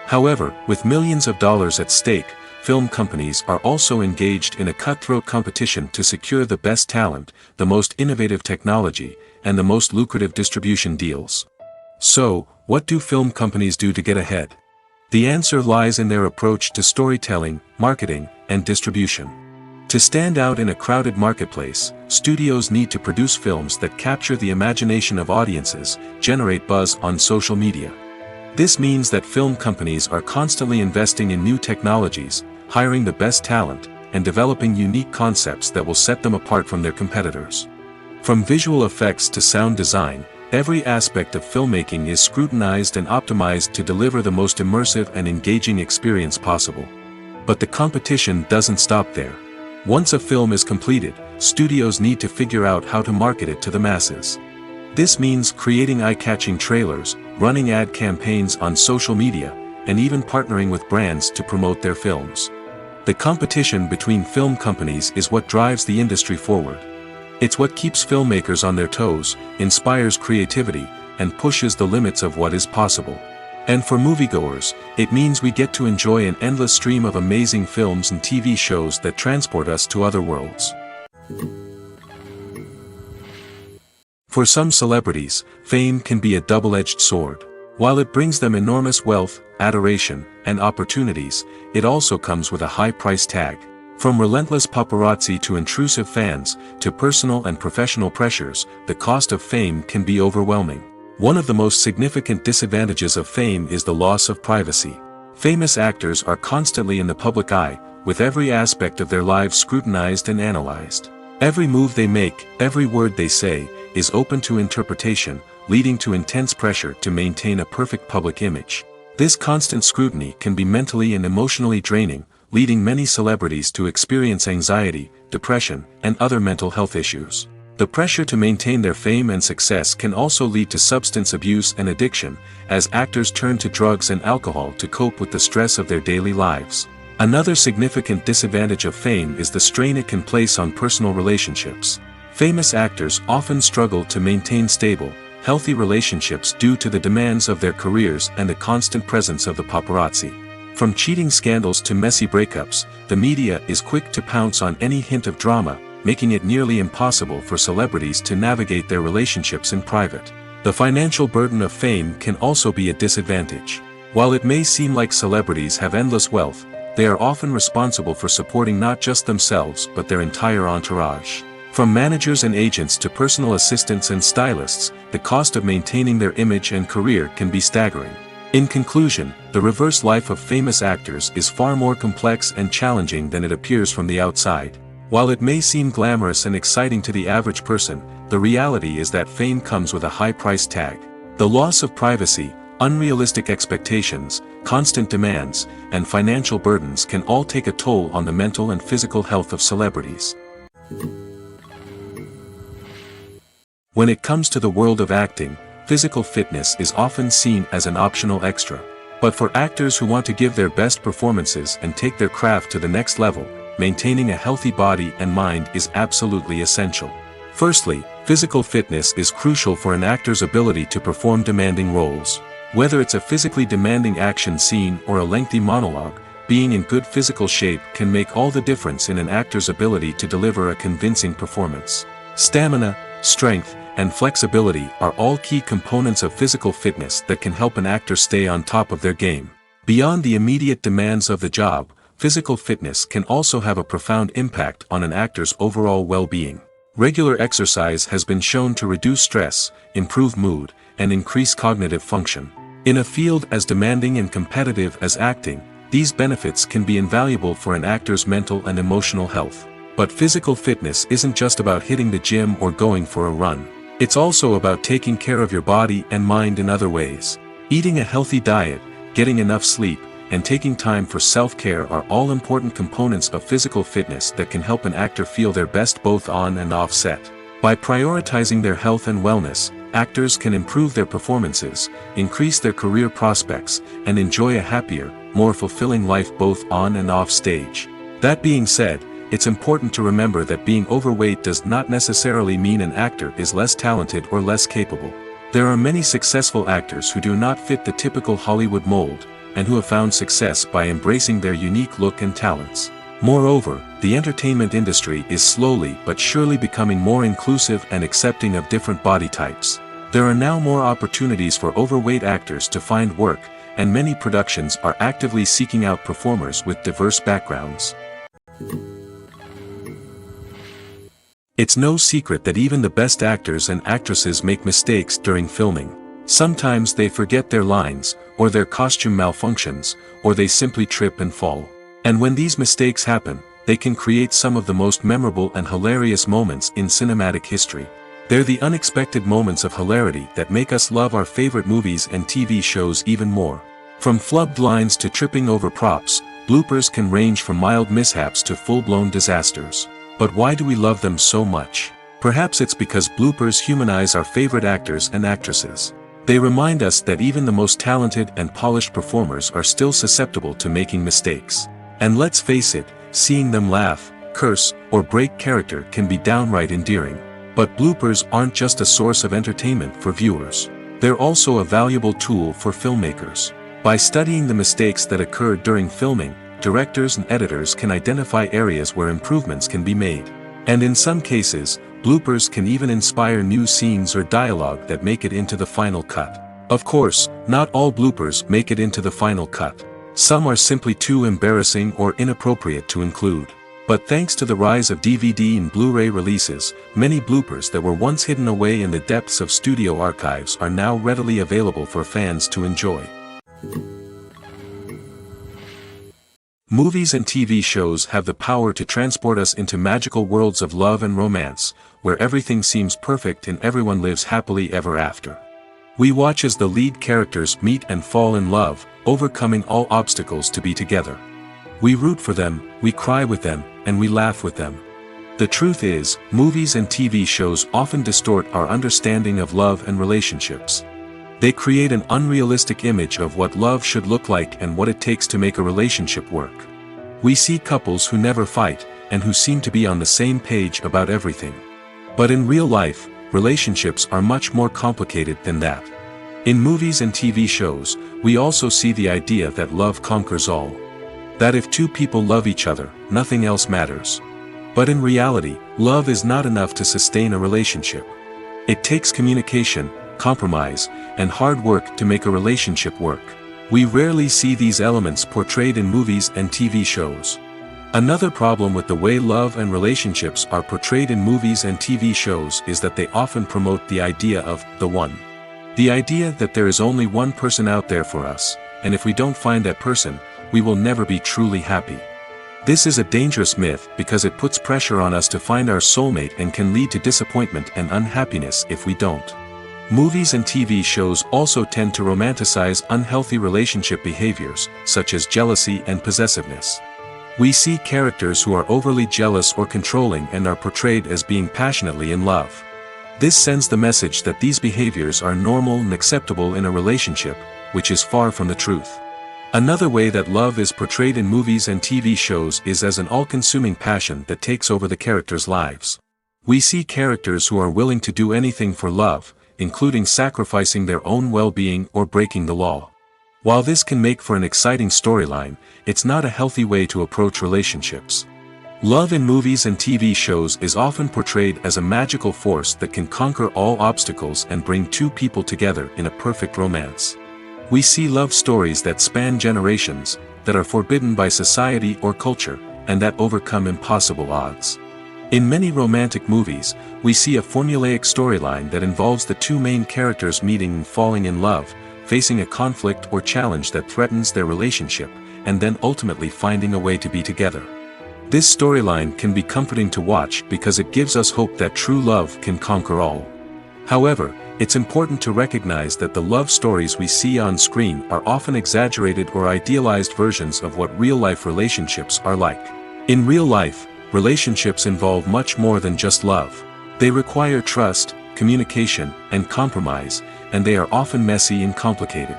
However, with millions of dollars at stake, film companies are also engaged in a cutthroat competition to secure the best talent, the most innovative technology, and the most lucrative distribution deals. So, what do film companies do to get ahead? The answer lies in their approach to storytelling, marketing, and distribution. To stand out in a crowded marketplace, studios need to produce films that capture the imagination of audiences, generate buzz on social media. This means that film companies are constantly investing in new technologies, hiring the best talent, and developing unique concepts that will set them apart from their competitors. From visual effects to sound design, every aspect of filmmaking is scrutinized and optimized to deliver the most immersive and engaging experience possible. But the competition doesn't stop there. Once a film is completed, studios need to figure out how to market it to the masses. This means creating eye-catching trailers, running ad campaigns on social media, and even partnering with brands to promote their films. The competition between film companies is what drives the industry forward. It's what keeps filmmakers on their toes, inspires creativity, and pushes the limits of what is possible. And for moviegoers, it means we get to enjoy an endless stream of amazing films and TV shows that transport us to other worlds. For some celebrities, fame can be a double-edged sword. While it brings them enormous wealth, adoration, and opportunities, it also comes with a high price tag. From relentless paparazzi to intrusive fans, to personal and professional pressures, the cost of fame can be overwhelming. One of the most significant disadvantages of fame is the loss of privacy. Famous actors are constantly in the public eye, with every aspect of their lives scrutinized and analyzed. Every move they make, every word they say, is open to interpretation, leading to intense pressure to maintain a perfect public image. This constant scrutiny can be mentally and emotionally draining, leading many celebrities to experience anxiety, depression, and other mental health issues. The pressure to maintain their fame and success can also lead to substance abuse and addiction, as actors turn to drugs and alcohol to cope with the stress of their daily lives. Another significant disadvantage of fame is the strain it can place on personal relationships. Famous actors often struggle to maintain stable, healthy relationships due to the demands of their careers and the constant presence of the paparazzi. From cheating scandals to messy breakups, the media is quick to pounce on any hint of drama, making it nearly impossible for celebrities to navigate their relationships in private. The financial burden of fame can also be a disadvantage. While it may seem like celebrities have endless wealth, they are often responsible for supporting not just themselves but their entire entourage. From managers and agents to personal assistants and stylists, the cost of maintaining their image and career can be staggering. In conclusion, the reverse life of famous actors is far more complex and challenging than it appears from the outside. While it may seem glamorous and exciting to the average person, the reality is that fame comes with a high price tag. The loss of privacy, unrealistic expectations, constant demands, and financial burdens can all take a toll on the mental and physical health of celebrities. When it comes to the world of acting, physical fitness is often seen as an optional extra. But for actors who want to give their best performances and take their craft to the next level, maintaining a healthy body and mind is absolutely essential. Firstly, physical fitness is crucial for an actor's ability to perform demanding roles. Whether it's a physically demanding action scene or a lengthy monologue, being in good physical shape can make all the difference in an actor's ability to deliver a convincing performance. Stamina, strength, and flexibility are all key components of physical fitness that can help an actor stay on top of their game. Beyond the immediate demands of the job, physical fitness can also have a profound impact on an actor's overall well-being. Regular exercise has been shown to reduce stress, improve mood, and increase cognitive function. In a field as demanding and competitive as acting, these benefits can be invaluable for an actor's mental and emotional health. But physical fitness isn't just about hitting the gym or going for a run. It's also about taking care of your body and mind in other ways. Eating a healthy diet, getting enough sleep, and taking time for self-care are all important components of physical fitness that can help an actor feel their best both on and off set. By prioritizing their health and wellness, actors can improve their performances, increase their career prospects, and enjoy a happier, more fulfilling life both on and off stage. That being said, it's important to remember that being overweight does not necessarily mean an actor is less talented or less capable. There are many successful actors who do not fit the typical Hollywood mold, and who have found success by embracing their unique look and talents. Moreover, the entertainment industry is slowly but surely becoming more inclusive and accepting of different body types. There are now more opportunities for overweight actors to find work, and many productions are actively seeking out performers with diverse backgrounds. It's no secret that even the best actors and actresses make mistakes during filming. Sometimes they forget their lines, or their costume malfunctions, or they simply trip and fall. And when these mistakes happen, they can create some of the most memorable and hilarious moments in cinematic history. They're the unexpected moments of hilarity that make us love our favorite movies and TV shows even more. From flubbed lines to tripping over props, bloopers can range from mild mishaps to full-blown disasters. But why do we love them so much? Perhaps it's because bloopers humanize our favorite actors and actresses. They remind us that even the most talented and polished performers are still susceptible to making mistakes. And let's face it, seeing them laugh, curse, or break character can be downright endearing. But bloopers aren't just a source of entertainment for viewers. They're also a valuable tool for filmmakers. By studying the mistakes that occur during filming, directors and editors can identify areas where improvements can be made. And in some cases, bloopers can even inspire new scenes or dialogue that make it into the final cut. Of course, not all bloopers make it into the final cut. Some are simply too embarrassing or inappropriate to include. But thanks to the rise of DVD and Blu-ray releases, many bloopers that were once hidden away in the depths of studio archives are now readily available for fans to enjoy. Movies and TV shows have the power to transport us into magical worlds of love and romance, where everything seems perfect and everyone lives happily ever after. We watch as the lead characters meet and fall in love, overcoming all obstacles to be together. We root for them, we cry with them, and we laugh with them. The truth is, movies and TV shows often distort our understanding of love and relationships. They create an unrealistic image of what love should look like and what it takes to make a relationship work. We see couples who never fight, and who seem to be on the same page about everything. But in real life, relationships are much more complicated than that. In movies and TV shows, we also see the idea that love conquers all. That if two people love each other, nothing else matters. But in reality, love is not enough to sustain a relationship. It takes communication, compromise, and hard work to make a relationship work. We rarely see these elements portrayed in movies and TV shows. Another problem with the way love and relationships are portrayed in movies and TV shows is that they often promote the idea of the one. The idea that there is only one person out there for us, and if we don't find that person, we will never be truly happy. This is a dangerous myth because it puts pressure on us to find our soulmate and can lead to disappointment and unhappiness if we don't. Movies and TV shows also tend to romanticize unhealthy relationship behaviors, such as jealousy and possessiveness. We see characters who are overly jealous or controlling and are portrayed as being passionately in love. This sends the message that these behaviors are normal and acceptable in a relationship, which is far from the truth. Another way that love is portrayed in movies and TV shows is as an all-consuming passion that takes over the characters' lives. We see characters who are willing to do anything for love, including sacrificing their own well-being or breaking the law. While this can make for an exciting storyline, it's not a healthy way to approach relationships. Love in movies and TV shows is often portrayed as a magical force that can conquer all obstacles and bring two people together in a perfect romance. We see love stories that span generations, that are forbidden by society or culture, and that overcome impossible odds. In many romantic movies, we see a formulaic storyline that involves the two main characters meeting and falling in love, facing a conflict or challenge that threatens their relationship, and then ultimately finding a way to be together. This storyline can be comforting to watch because it gives us hope that true love can conquer all. However, it's important to recognize that the love stories we see on screen are often exaggerated or idealized versions of what real-life relationships are like. In real life, relationships involve much more than just love. They require trust, communication, and compromise, and they are often messy and complicated.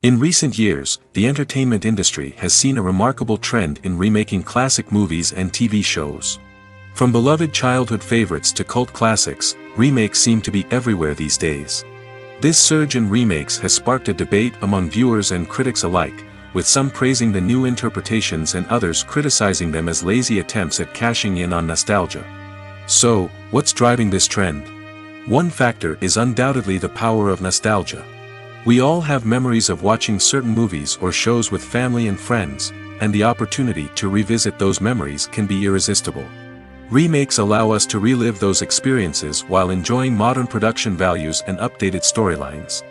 In recent years, the entertainment industry has seen a remarkable trend in remaking classic movies and TV shows. From beloved childhood favorites to cult classics, remakes seem to be everywhere these days. This surge in remakes has sparked a debate among viewers and critics alike, with some praising the new interpretations and others criticizing them as lazy attempts at cashing in on nostalgia. So, what's driving this trend? One factor is undoubtedly the power of nostalgia. We all have memories of watching certain movies or shows with family and friends, and the opportunity to revisit those memories can be irresistible. Remakes allow us to relive those experiences while enjoying modern production values and updated storylines.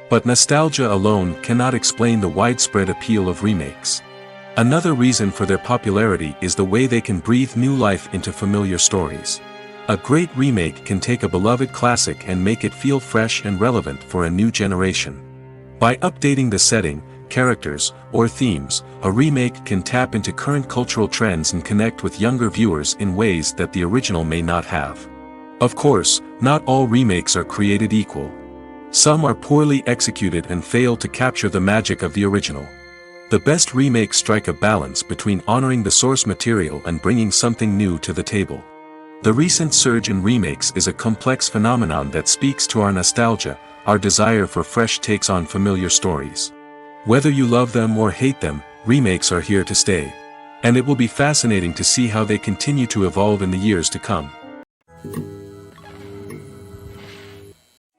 But nostalgia alone cannot explain the widespread appeal of remakes. Another reason for their popularity is the way they can breathe new life into familiar stories. A great remake can take a beloved classic and make it feel fresh and relevant for a new generation. By updating the setting, characters, or themes, a remake can tap into current cultural trends and connect with younger viewers in ways that the original may not have. Of course, not all remakes are created equal. Some are poorly executed and fail to capture the magic of the original. The best remakes strike a balance between honoring the source material and bringing something new to the table. The recent surge in remakes is a complex phenomenon that speaks to our nostalgia, our desire for fresh takes on familiar stories. Whether you love them or hate them, remakes are here to stay. And it will be fascinating to see how they continue to evolve in the years to come.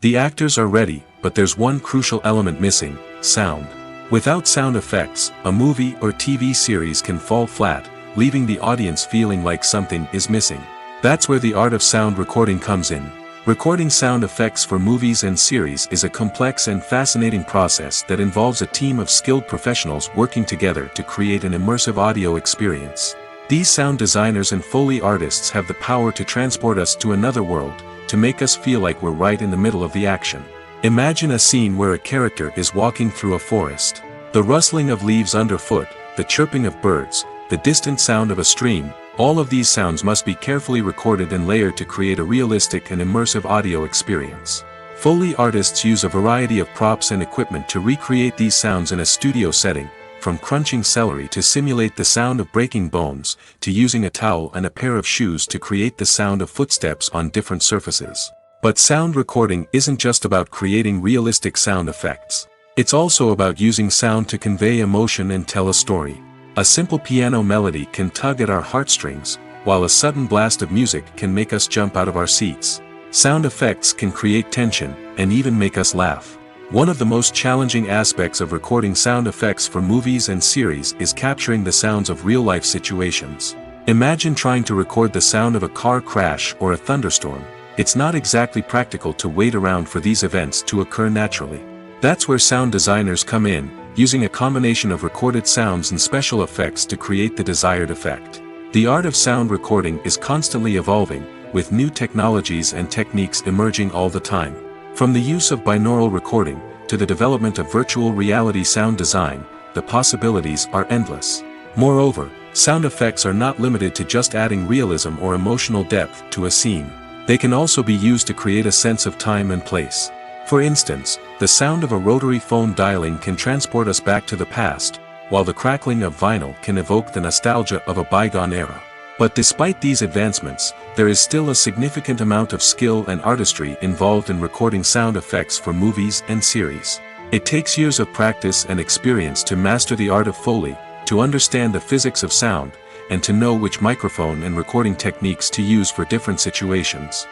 The actors are ready, but there's one crucial element missing: sound. Without sound effects, a movie or TV series can fall flat, leaving the audience feeling like something is missing. That's where the art of sound recording comes in. Recording sound effects for movies and series is a complex and fascinating process that involves a team of skilled professionals working together to create an immersive audio experience. These sound designers and Foley artists have the power to transport us to another world, to make us feel like we're right in the middle of the action. Imagine a scene where a character is walking through a forest. The rustling of leaves underfoot, the chirping of birds, the distant sound of a stream, all of these sounds must be carefully recorded and layered to create a realistic and immersive audio experience. Foley artists use a variety of props and equipment to recreate these sounds in a studio setting, from crunching celery to simulate the sound of breaking bones, to using a towel and a pair of shoes to create the sound of footsteps on different surfaces. But sound recording isn't just about creating realistic sound effects. It's also about using sound to convey emotion and tell a story. A simple piano melody can tug at our heartstrings, while a sudden blast of music can make us jump out of our seats. Sound effects can create tension, and even make us laugh. One of the most challenging aspects of recording sound effects for movies and series is capturing the sounds of real-life situations. Imagine trying to record the sound of a car crash or a thunderstorm. It's not exactly practical to wait around for these events to occur naturally. That's where sound designers come in, using a combination of recorded sounds and special effects to create the desired effect. The art of sound recording is constantly evolving, with new technologies and techniques emerging all the time. From the use of binaural recording, to the development of virtual reality sound design, the possibilities are endless. Moreover, sound effects are not limited to just adding realism or emotional depth to a scene. They can also be used to create a sense of time and place. For instance, the sound of a rotary phone dialing can transport us back to the past, while the crackling of vinyl can evoke the nostalgia of a bygone era. But despite these advancements, there is still a significant amount of skill and artistry involved in recording sound effects for movies and series. It takes years of practice and experience to master the art of Foley, to understand the physics of sound, and to know which microphone and recording techniques to use for different situations.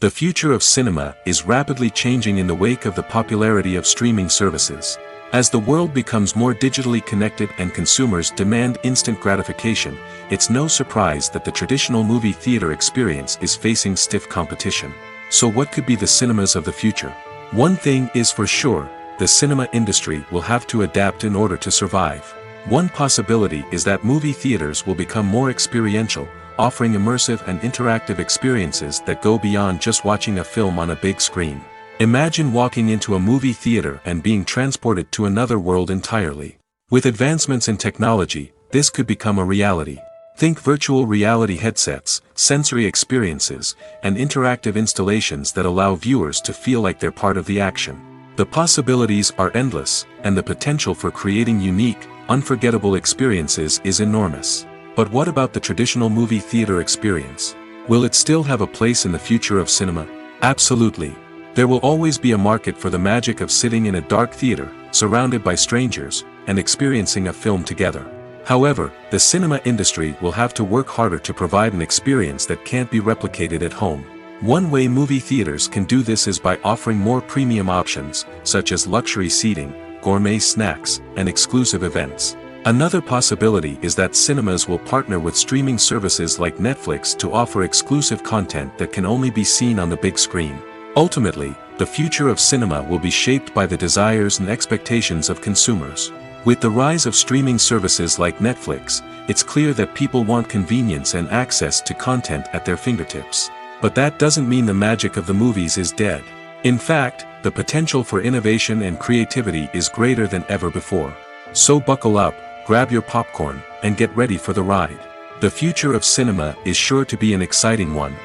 The future of cinema is rapidly changing in the wake of the popularity of streaming services. As the world becomes more digitally connected and consumers demand instant gratification, it's no surprise that the traditional movie theater experience is facing stiff competition. So what could be the cinemas of the future? One thing is for sure, the cinema industry will have to adapt in order to survive. One possibility is that movie theaters will become more experiential, offering immersive and interactive experiences that go beyond just watching a film on a big screen. Imagine walking into a movie theater and being transported to another world entirely. With advancements in technology, this could become a reality. Think virtual reality headsets, sensory experiences, and interactive installations that allow viewers to feel like they're part of the action. The possibilities are endless, and the potential for creating unique, unforgettable experiences is enormous. But what about the traditional movie theater experience? Will it still have a place in the future of cinema? Absolutely. There will always be a market for the magic of sitting in a dark theater, surrounded by strangers, and experiencing a film together. However, the cinema industry will have to work harder to provide an experience that can't be replicated at home. One way movie theaters can do this is by offering more premium options, such as luxury seating, gourmet snacks, and exclusive events. Another possibility is that cinemas will partner with streaming services like Netflix to offer exclusive content that can only be seen on the big screen. Ultimately, the future of cinema will be shaped by the desires and expectations of consumers. With the rise of streaming services like Netflix, it's clear that people want convenience and access to content at their fingertips. But that doesn't mean the magic of the movies is dead. In fact, the potential for innovation and creativity is greater than ever before. So buckle up, grab your popcorn, and get ready for the ride. The future of cinema is sure to be an exciting one.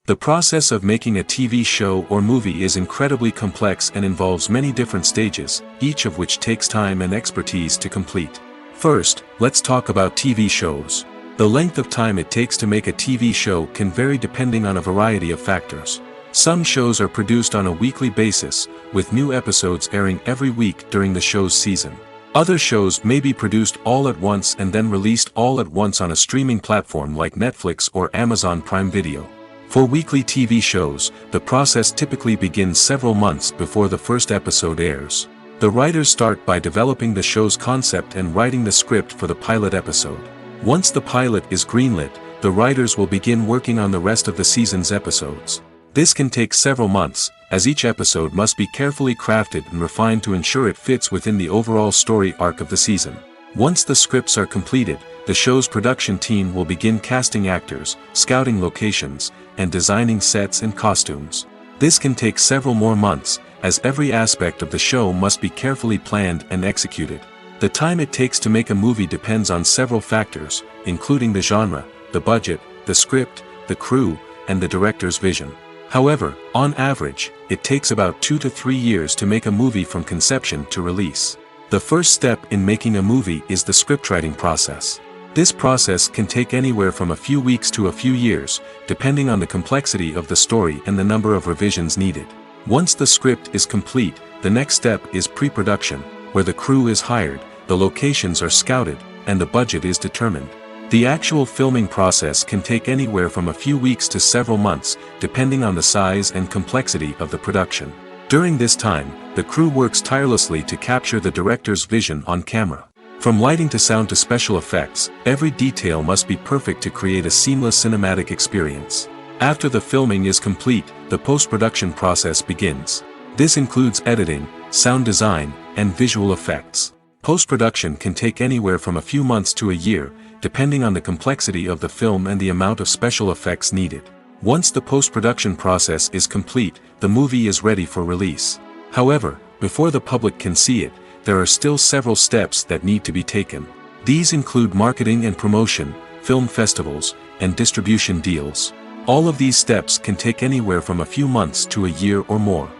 The process of making a TV show or movie is incredibly complex and involves many different stages, each of which takes time and expertise to complete. First, let's talk about TV shows. The length of time it takes to make a TV show can vary depending on a variety of factors. Some shows are produced on a weekly basis, with new episodes airing every week during the show's season. Other shows may be produced all at once and then released all at once on a streaming platform like Netflix or Amazon Prime Video. For weekly TV shows, the process typically begins several months before the first episode airs. The writers start by developing the show's concept and writing the script for the pilot episode. Once the pilot is greenlit, the writers will begin working on the rest of the season's episodes. This can take several months, as each episode must be carefully crafted and refined to ensure it fits within the overall story arc of the season. Once the scripts are completed, the show's production team will begin casting actors, scouting locations, and designing sets and costumes. This can take several more months, as every aspect of the show must be carefully planned and executed. The time it takes to make a movie depends on several factors, including the genre, the budget, the script, the crew, and the director's vision. However, on average, it takes about 2 to 3 years to make a movie from conception to release. The first step in making a movie is the scriptwriting process. This process can take anywhere from a few weeks to a few years, depending on the complexity of the story and the number of revisions needed. Once the script is complete, the next step is pre-production, where the crew is hired, the locations are scouted, and the budget is determined. The actual filming process can take anywhere from a few weeks to several months, depending on the size and complexity of the production. During this time, the crew works tirelessly to capture the director's vision on camera. From lighting to sound to special effects, every detail must be perfect to create a seamless cinematic experience. After the filming is complete, the post-production process begins. This includes editing, sound design, and visual effects. Post-production can take anywhere from a few months to a year, depending on the complexity of the film and the amount of special effects needed. Once the post-production process is complete, the movie is ready for release. However, before the public can see it, there are still several steps that need to be taken. These include marketing and promotion, film festivals, and distribution deals. All of these steps can take anywhere from a few months to a year or more.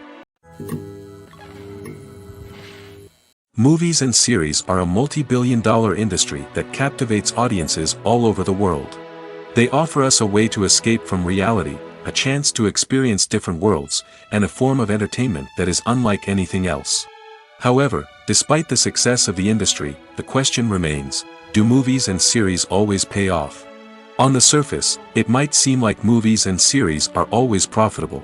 Movies and series are a multi-billion-dollar industry that captivates audiences all over the world. They offer us a way to escape from reality, a chance to experience different worlds, and a form of entertainment that is unlike anything else. However, despite the success of the industry, the question remains, do movies and series always pay off? On the surface, it might seem like movies and series are always profitable.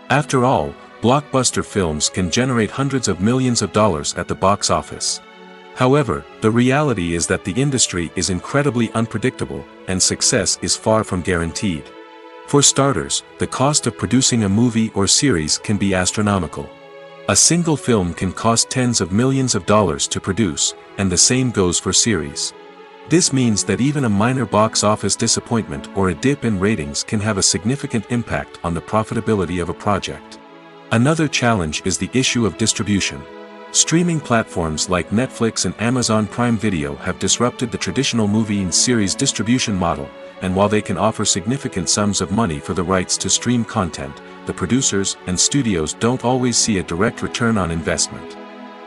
After all, blockbuster films can generate hundreds of millions of dollars at the box office. However, the reality is that the industry is incredibly unpredictable, and success is far from guaranteed. For starters, the cost of producing a movie or series can be astronomical. A single film can cost tens of millions of dollars to produce, and the same goes for series. This means that even a minor box office disappointment or a dip in ratings can have a significant impact on the profitability of a project. Another challenge is the issue of distribution. Streaming platforms like Netflix and Amazon Prime Video have disrupted the traditional movie and series distribution model, and while they can offer significant sums of money for the rights to stream content, the producers and studios don't always see a direct return on investment.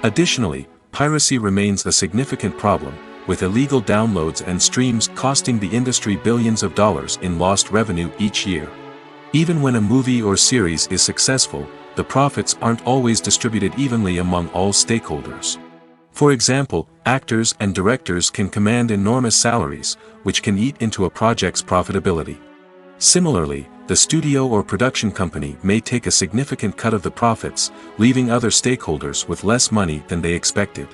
Additionally, piracy remains a significant problem, with illegal downloads and streams costing the industry billions of dollars in lost revenue each year. Even when a movie or series is successful, the profits aren't always distributed evenly among all stakeholders. For example, actors and directors can command enormous salaries, which can eat into a project's profitability. Similarly, the studio or production company may take a significant cut of the profits, leaving other stakeholders with less money than they expected.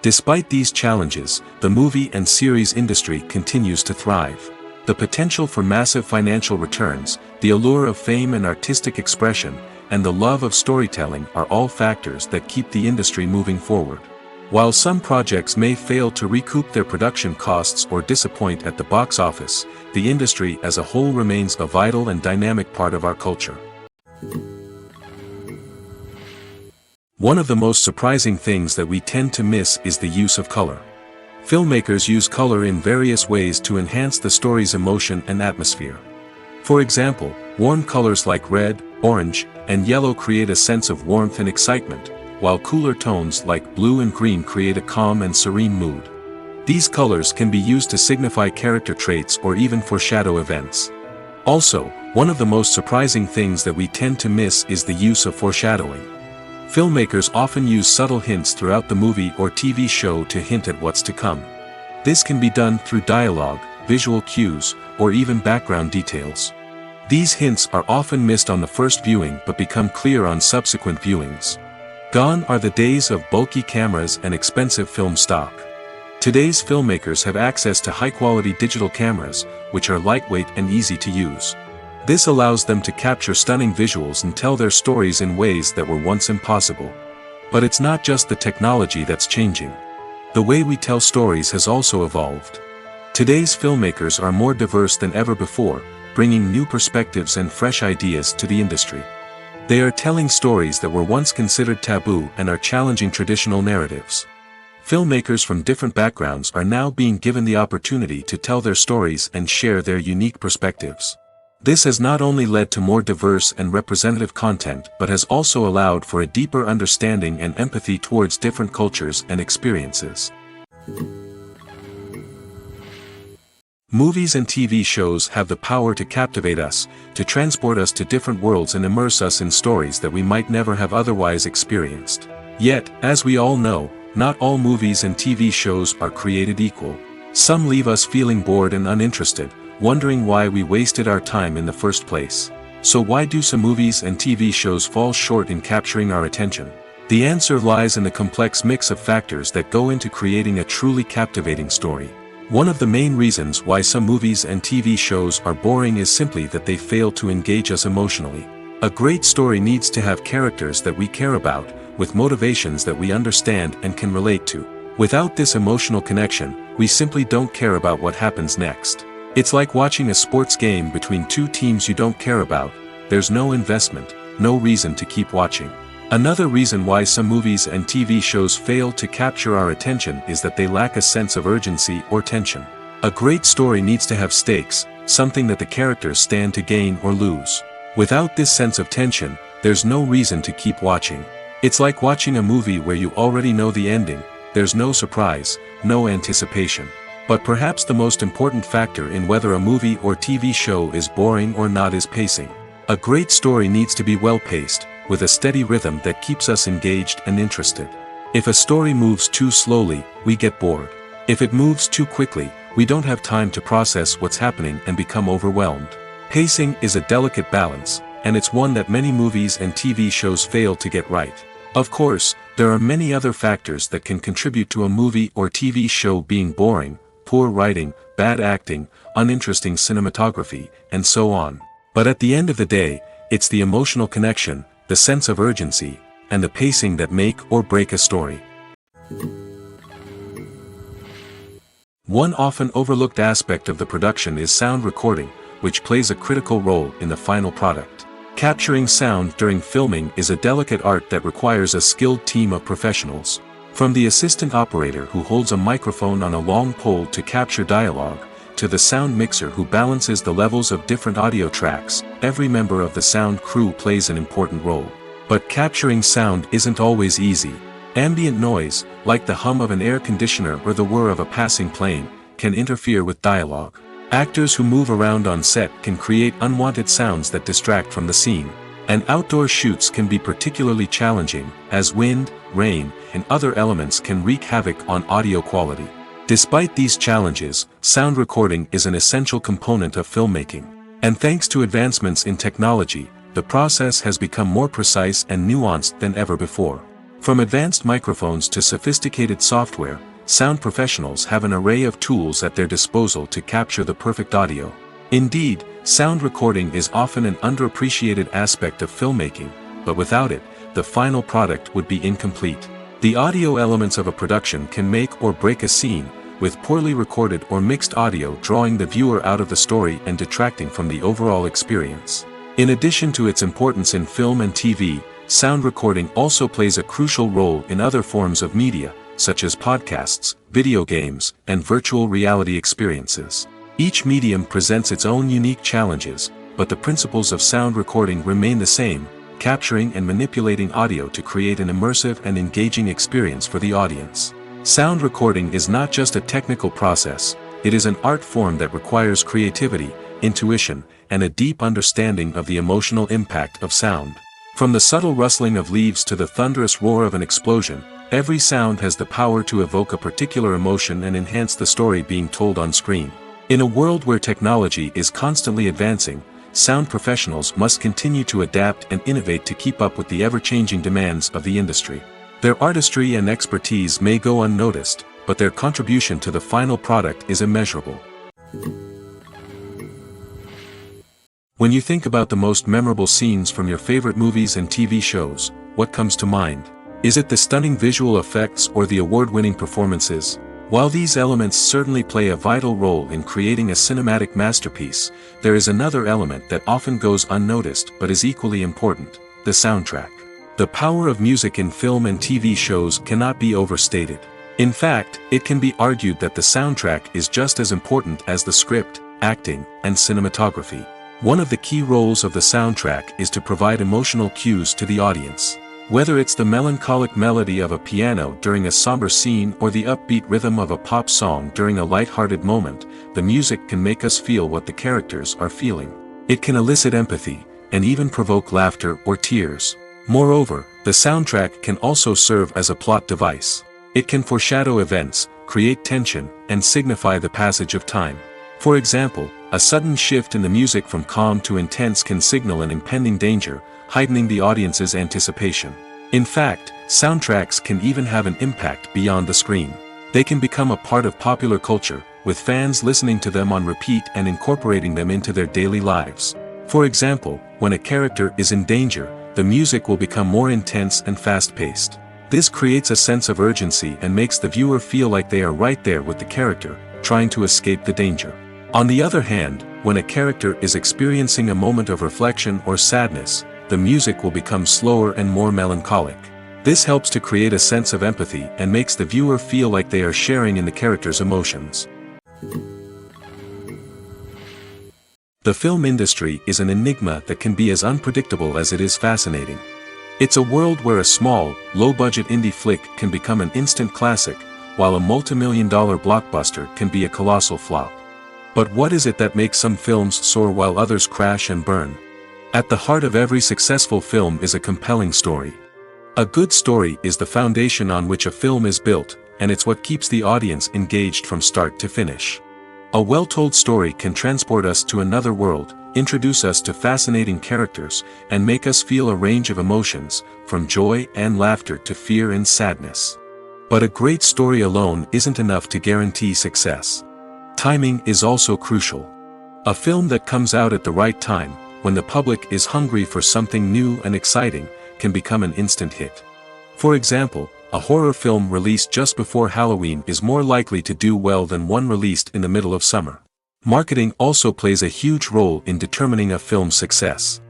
Despite these challenges, the movie and series industry continues to thrive. The potential for massive financial returns, the allure of fame and artistic expression, and the love of storytelling are all factors that keep the industry moving forward. While some projects may fail to recoup their production costs or disappoint at the box office, the industry as a whole remains a vital and dynamic part of our culture. One of the most surprising things that we tend to miss is the use of color. Filmmakers use color in various ways to enhance the story's emotion and atmosphere. For example, warm colors like red, orange, and yellow create a sense of warmth and excitement, while cooler tones like blue and green create a calm and serene mood. These colors can be used to signify character traits or even foreshadow events. Also, one of the most surprising things that we tend to miss is the use of foreshadowing. Filmmakers often use subtle hints throughout the movie or TV show to hint at what's to come. This can be done through dialogue, visual cues, or even background details. These hints are often missed on the first viewing but become clear on subsequent viewings. Gone are the days of bulky cameras and expensive film stock. Today's filmmakers have access to high-quality digital cameras, which are lightweight and easy to use. This allows them to capture stunning visuals and tell their stories in ways that were once impossible. But it's not just the technology that's changing. The way we tell stories has also evolved. Today's filmmakers are more diverse than ever before, bringing new perspectives and fresh ideas to the industry. They are telling stories that were once considered taboo and are challenging traditional narratives. Filmmakers from different backgrounds are now being given the opportunity to tell their stories and share their unique perspectives. This has not only led to more diverse and representative content but has also allowed for a deeper understanding and empathy towards different cultures and experiences. Movies and TV shows have the power to captivate us, to transport us to different worlds and immerse us in stories that we might never have otherwise experienced. Yet, as we all know, not all movies and TV shows are created equal. Some leave us feeling bored and uninterested, wondering why we wasted our time in the first place. So why do some movies and TV shows fall short in capturing our attention? The answer lies in the complex mix of factors that go into creating a truly captivating story. One of the main reasons why some movies and TV shows are boring is simply that they fail to engage us emotionally. A great story needs to have characters that we care about, with motivations that we understand and can relate to. Without this emotional connection, we simply don't care about what happens next. It's like watching a sports game between two teams you don't care about. There's no investment, no reason to keep watching. Another reason why some movies and TV shows fail to capture our attention is that they lack a sense of urgency or tension. A great story needs to have stakes, something that the characters stand to gain or lose. Without this sense of tension, there's no reason to keep watching. It's like watching a movie where you already know the ending, there's no surprise, no anticipation. But perhaps the most important factor in whether a movie or TV show is boring or not is pacing. A great story needs to be well-paced, with a steady rhythm that keeps us engaged and interested. If a story moves too slowly, we get bored. If it moves too quickly, we don't have time to process what's happening and become overwhelmed. Pacing is a delicate balance, and it's one that many movies and TV shows fail to get right. Of course, there are many other factors that can contribute to a movie or TV show being boring: poor writing, bad acting, uninteresting cinematography, and so on. But at the end of the day, it's the emotional connection, the sense of urgency, and the pacing that make or break a story. One often overlooked aspect of the production is sound recording, which plays a critical role in the final product. Capturing sound during filming is a delicate art that requires a skilled team of professionals. From the assistant operator who holds a microphone on a long pole to capture dialogue, to the sound mixer who balances the levels of different audio tracks, every member of the sound crew plays an important role. But capturing sound isn't always easy. Ambient noise, like the hum of an air conditioner or the whir of a passing plane, can interfere with dialogue. Actors who move around on set can create unwanted sounds that distract from the scene. And outdoor shoots can be particularly challenging, as wind, rain, and other elements can wreak havoc on audio quality. Despite these challenges, sound recording is an essential component of filmmaking. And thanks to advancements in technology, the process has become more precise and nuanced than ever before. From advanced microphones to sophisticated software, sound professionals have an array of tools at their disposal to capture the perfect audio. Indeed, sound recording is often an underappreciated aspect of filmmaking, but without it, the final product would be incomplete. The audio elements of a production can make or break a scene, with poorly recorded or mixed audio drawing the viewer out of the story and detracting from the overall experience. In addition to its importance in film and TV, sound recording also plays a crucial role in other forms of media, such as podcasts, video games, and virtual reality experiences. Each medium presents its own unique challenges, but the principles of sound recording remain the same, capturing and manipulating audio to create an immersive and engaging experience for the audience. Sound recording is not just a technical process, it is an art form that requires creativity, intuition, and a deep understanding of the emotional impact of sound. From the subtle rustling of leaves to the thunderous roar of an explosion, every sound has the power to evoke a particular emotion and enhance the story being told on screen. In a world where technology is constantly advancing, sound professionals must continue to adapt and innovate to keep up with the ever-changing demands of the industry. Their artistry and expertise may go unnoticed, but their contribution to the final product is immeasurable. When you think about the most memorable scenes from your favorite movies and TV shows, what comes to mind? Is it the stunning visual effects or the award-winning performances? While these elements certainly play a vital role in creating a cinematic masterpiece, there is another element that often goes unnoticed but is equally important: the soundtrack. The power of music in film and TV shows cannot be overstated. In fact, it can be argued that the soundtrack is just as important as the script, acting, and cinematography. One of the key roles of the soundtrack is to provide emotional cues to the audience. Whether it's the melancholic melody of a piano during a somber scene or the upbeat rhythm of a pop song during a light-hearted moment, the music can make us feel what the characters are feeling. It can elicit empathy, and even provoke laughter or tears. Moreover, the soundtrack can also serve as a plot device. It can foreshadow events, create tension, and signify the passage of time. For example, a sudden shift in the music from calm to intense can signal an impending danger, heightening the audience's anticipation. In fact, soundtracks can even have an impact beyond the screen. They can become a part of popular culture, with fans listening to them on repeat and incorporating them into their daily lives. For example, when a character is in danger, the music will become more intense and fast-paced. This creates a sense of urgency and makes the viewer feel like they are right there with the character, trying to escape the danger. On the other hand, when a character is experiencing a moment of reflection or sadness, the music will become slower and more melancholic. This helps to create a sense of empathy and makes the viewer feel like they are sharing in the character's emotions. The film industry is an enigma that can be as unpredictable as it is fascinating. It's a world where a small, low-budget indie flick can become an instant classic, while a multi-million-dollar blockbuster can be a colossal flop. But what is it that makes some films soar while others crash and burn? At the heart of every successful film is a compelling story. A good story is the foundation on which a film is built, and it's what keeps the audience engaged from start to finish. A well-told story can transport us to another world, introduce us to fascinating characters, and make us feel a range of emotions, from joy and laughter to fear and sadness. But a great story alone isn't enough to guarantee success. Timing is also crucial. A film that comes out at the right time, when the public is hungry for something new and exciting, can become an instant hit. For example, a horror film released just before Halloween is more likely to do well than one released in the middle of summer. Marketing also plays a huge role in determining a film's success.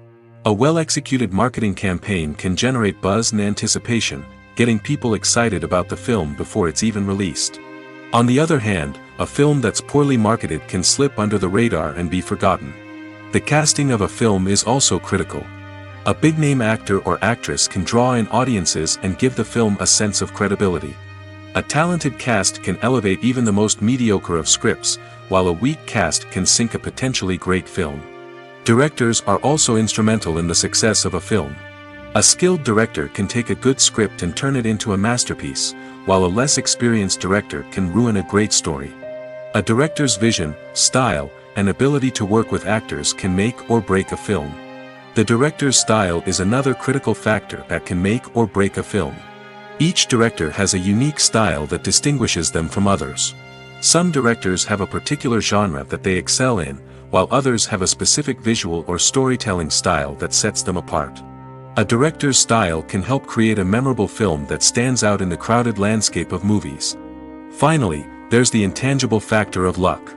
A well-executed marketing campaign can generate buzz and anticipation, getting people excited about the film before it's even released. On the other hand, a film that's poorly marketed can slip under the radar and be forgotten. The casting of a film is also critical. A big-name actor or actress can draw in audiences and give the film a sense of credibility. A talented cast can elevate even the most mediocre of scripts, while a weak cast can sink a potentially great film. Directors are also instrumental in the success of a film. A skilled director can take a good script and turn it into a masterpiece, while a less experienced director can ruin a great story. A director's vision, style, and ability to work with actors can make or break a film. The director's style is another critical factor that can make or break a film. Each director has a unique style that distinguishes them from others. Some directors have a particular genre that they excel in, while others have a specific visual or storytelling style that sets them apart. A director's style can help create a memorable film that stands out in the crowded landscape of movies. Finally, there's the intangible factor of luck.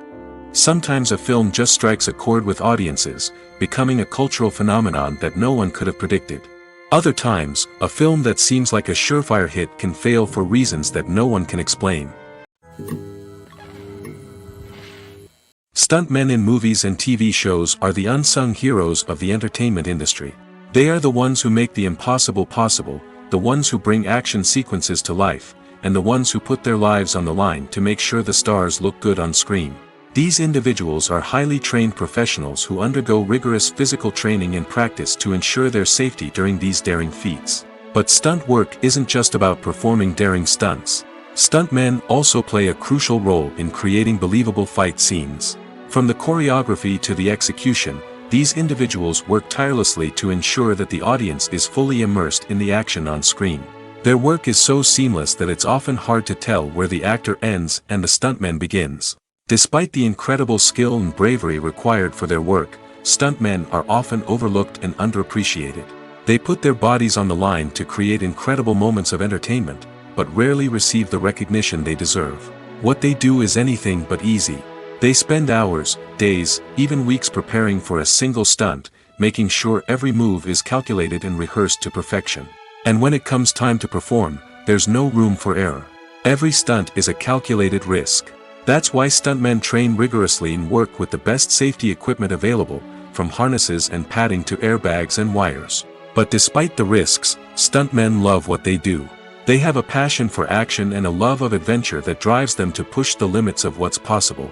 Sometimes a film just strikes a chord with audiences, becoming a cultural phenomenon that no one could have predicted. Other times, a film that seems like a surefire hit can fail for reasons that no one can explain. Stuntmen in movies and TV shows are the unsung heroes of the entertainment industry. They are the ones who make the impossible possible, the ones who bring action sequences to life, and the ones who put their lives on the line to make sure the stars look good on screen. These individuals are highly trained professionals who undergo rigorous physical training and practice to ensure their safety during these daring feats. But stunt work isn't just about performing daring stunts. Stuntmen also play a crucial role in creating believable fight scenes. From the choreography to the execution, these individuals work tirelessly to ensure that the audience is fully immersed in the action on screen. Their work is so seamless that it's often hard to tell where the actor ends and the stuntman begins. Despite the incredible skill and bravery required for their work, stuntmen are often overlooked and underappreciated. They put their bodies on the line to create incredible moments of entertainment, but rarely receive the recognition they deserve. What they do is anything but easy. They spend hours, days, even weeks preparing for a single stunt, making sure every move is calculated and rehearsed to perfection. And when it comes time to perform, there's no room for error. Every stunt is a calculated risk. That's why stuntmen train rigorously and work with the best safety equipment available, from harnesses and padding to airbags and wires. But despite the risks, stuntmen love what they do. They have a passion for action and a love of adventure that drives them to push the limits of what's possible.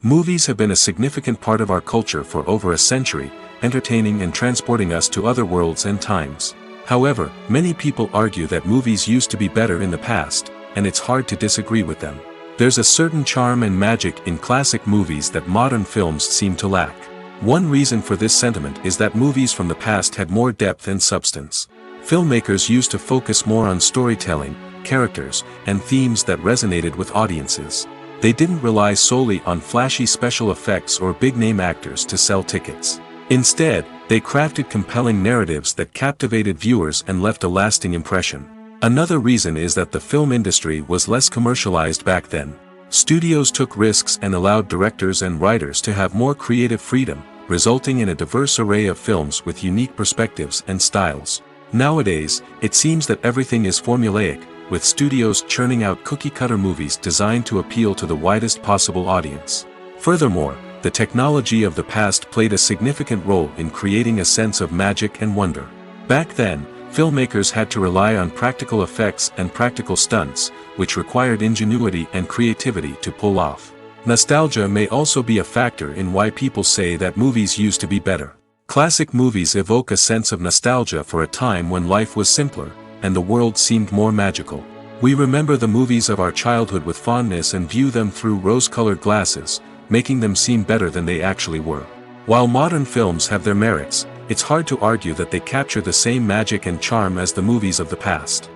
Movies have been a significant part of our culture for over a century, entertaining and transporting us to other worlds and times. However, many people argue that movies used to be better in the past, and it's hard to disagree with them. There's a certain charm and magic in classic movies that modern films seem to lack. One reason for this sentiment is that movies from the past had more depth and substance. Filmmakers used to focus more on storytelling, characters, and themes that resonated with audiences. They didn't rely solely on flashy special effects or big-name actors to sell tickets. Instead, they crafted compelling narratives that captivated viewers and left a lasting impression. Another reason is that the film industry was less commercialized back then. Studios took risks and allowed directors and writers to have more creative freedom, resulting in a diverse array of films with unique perspectives and styles. Nowadays, it seems that everything is formulaic, with studios churning out cookie-cutter movies designed to appeal to the widest possible audience. Furthermore, the technology of the past played a significant role in creating a sense of magic and wonder. Back then, filmmakers had to rely on practical effects and practical stunts, which required ingenuity and creativity to pull off. Nostalgia may also be a factor in why people say that movies used to be better. Classic movies evoke a sense of nostalgia for a time when life was simpler, and the world seemed more magical. We remember the movies of our childhood with fondness and view them through rose-colored glasses, making them seem better than they actually were. While modern films have their merits, it's hard to argue that they capture the same magic and charm as the movies of the past.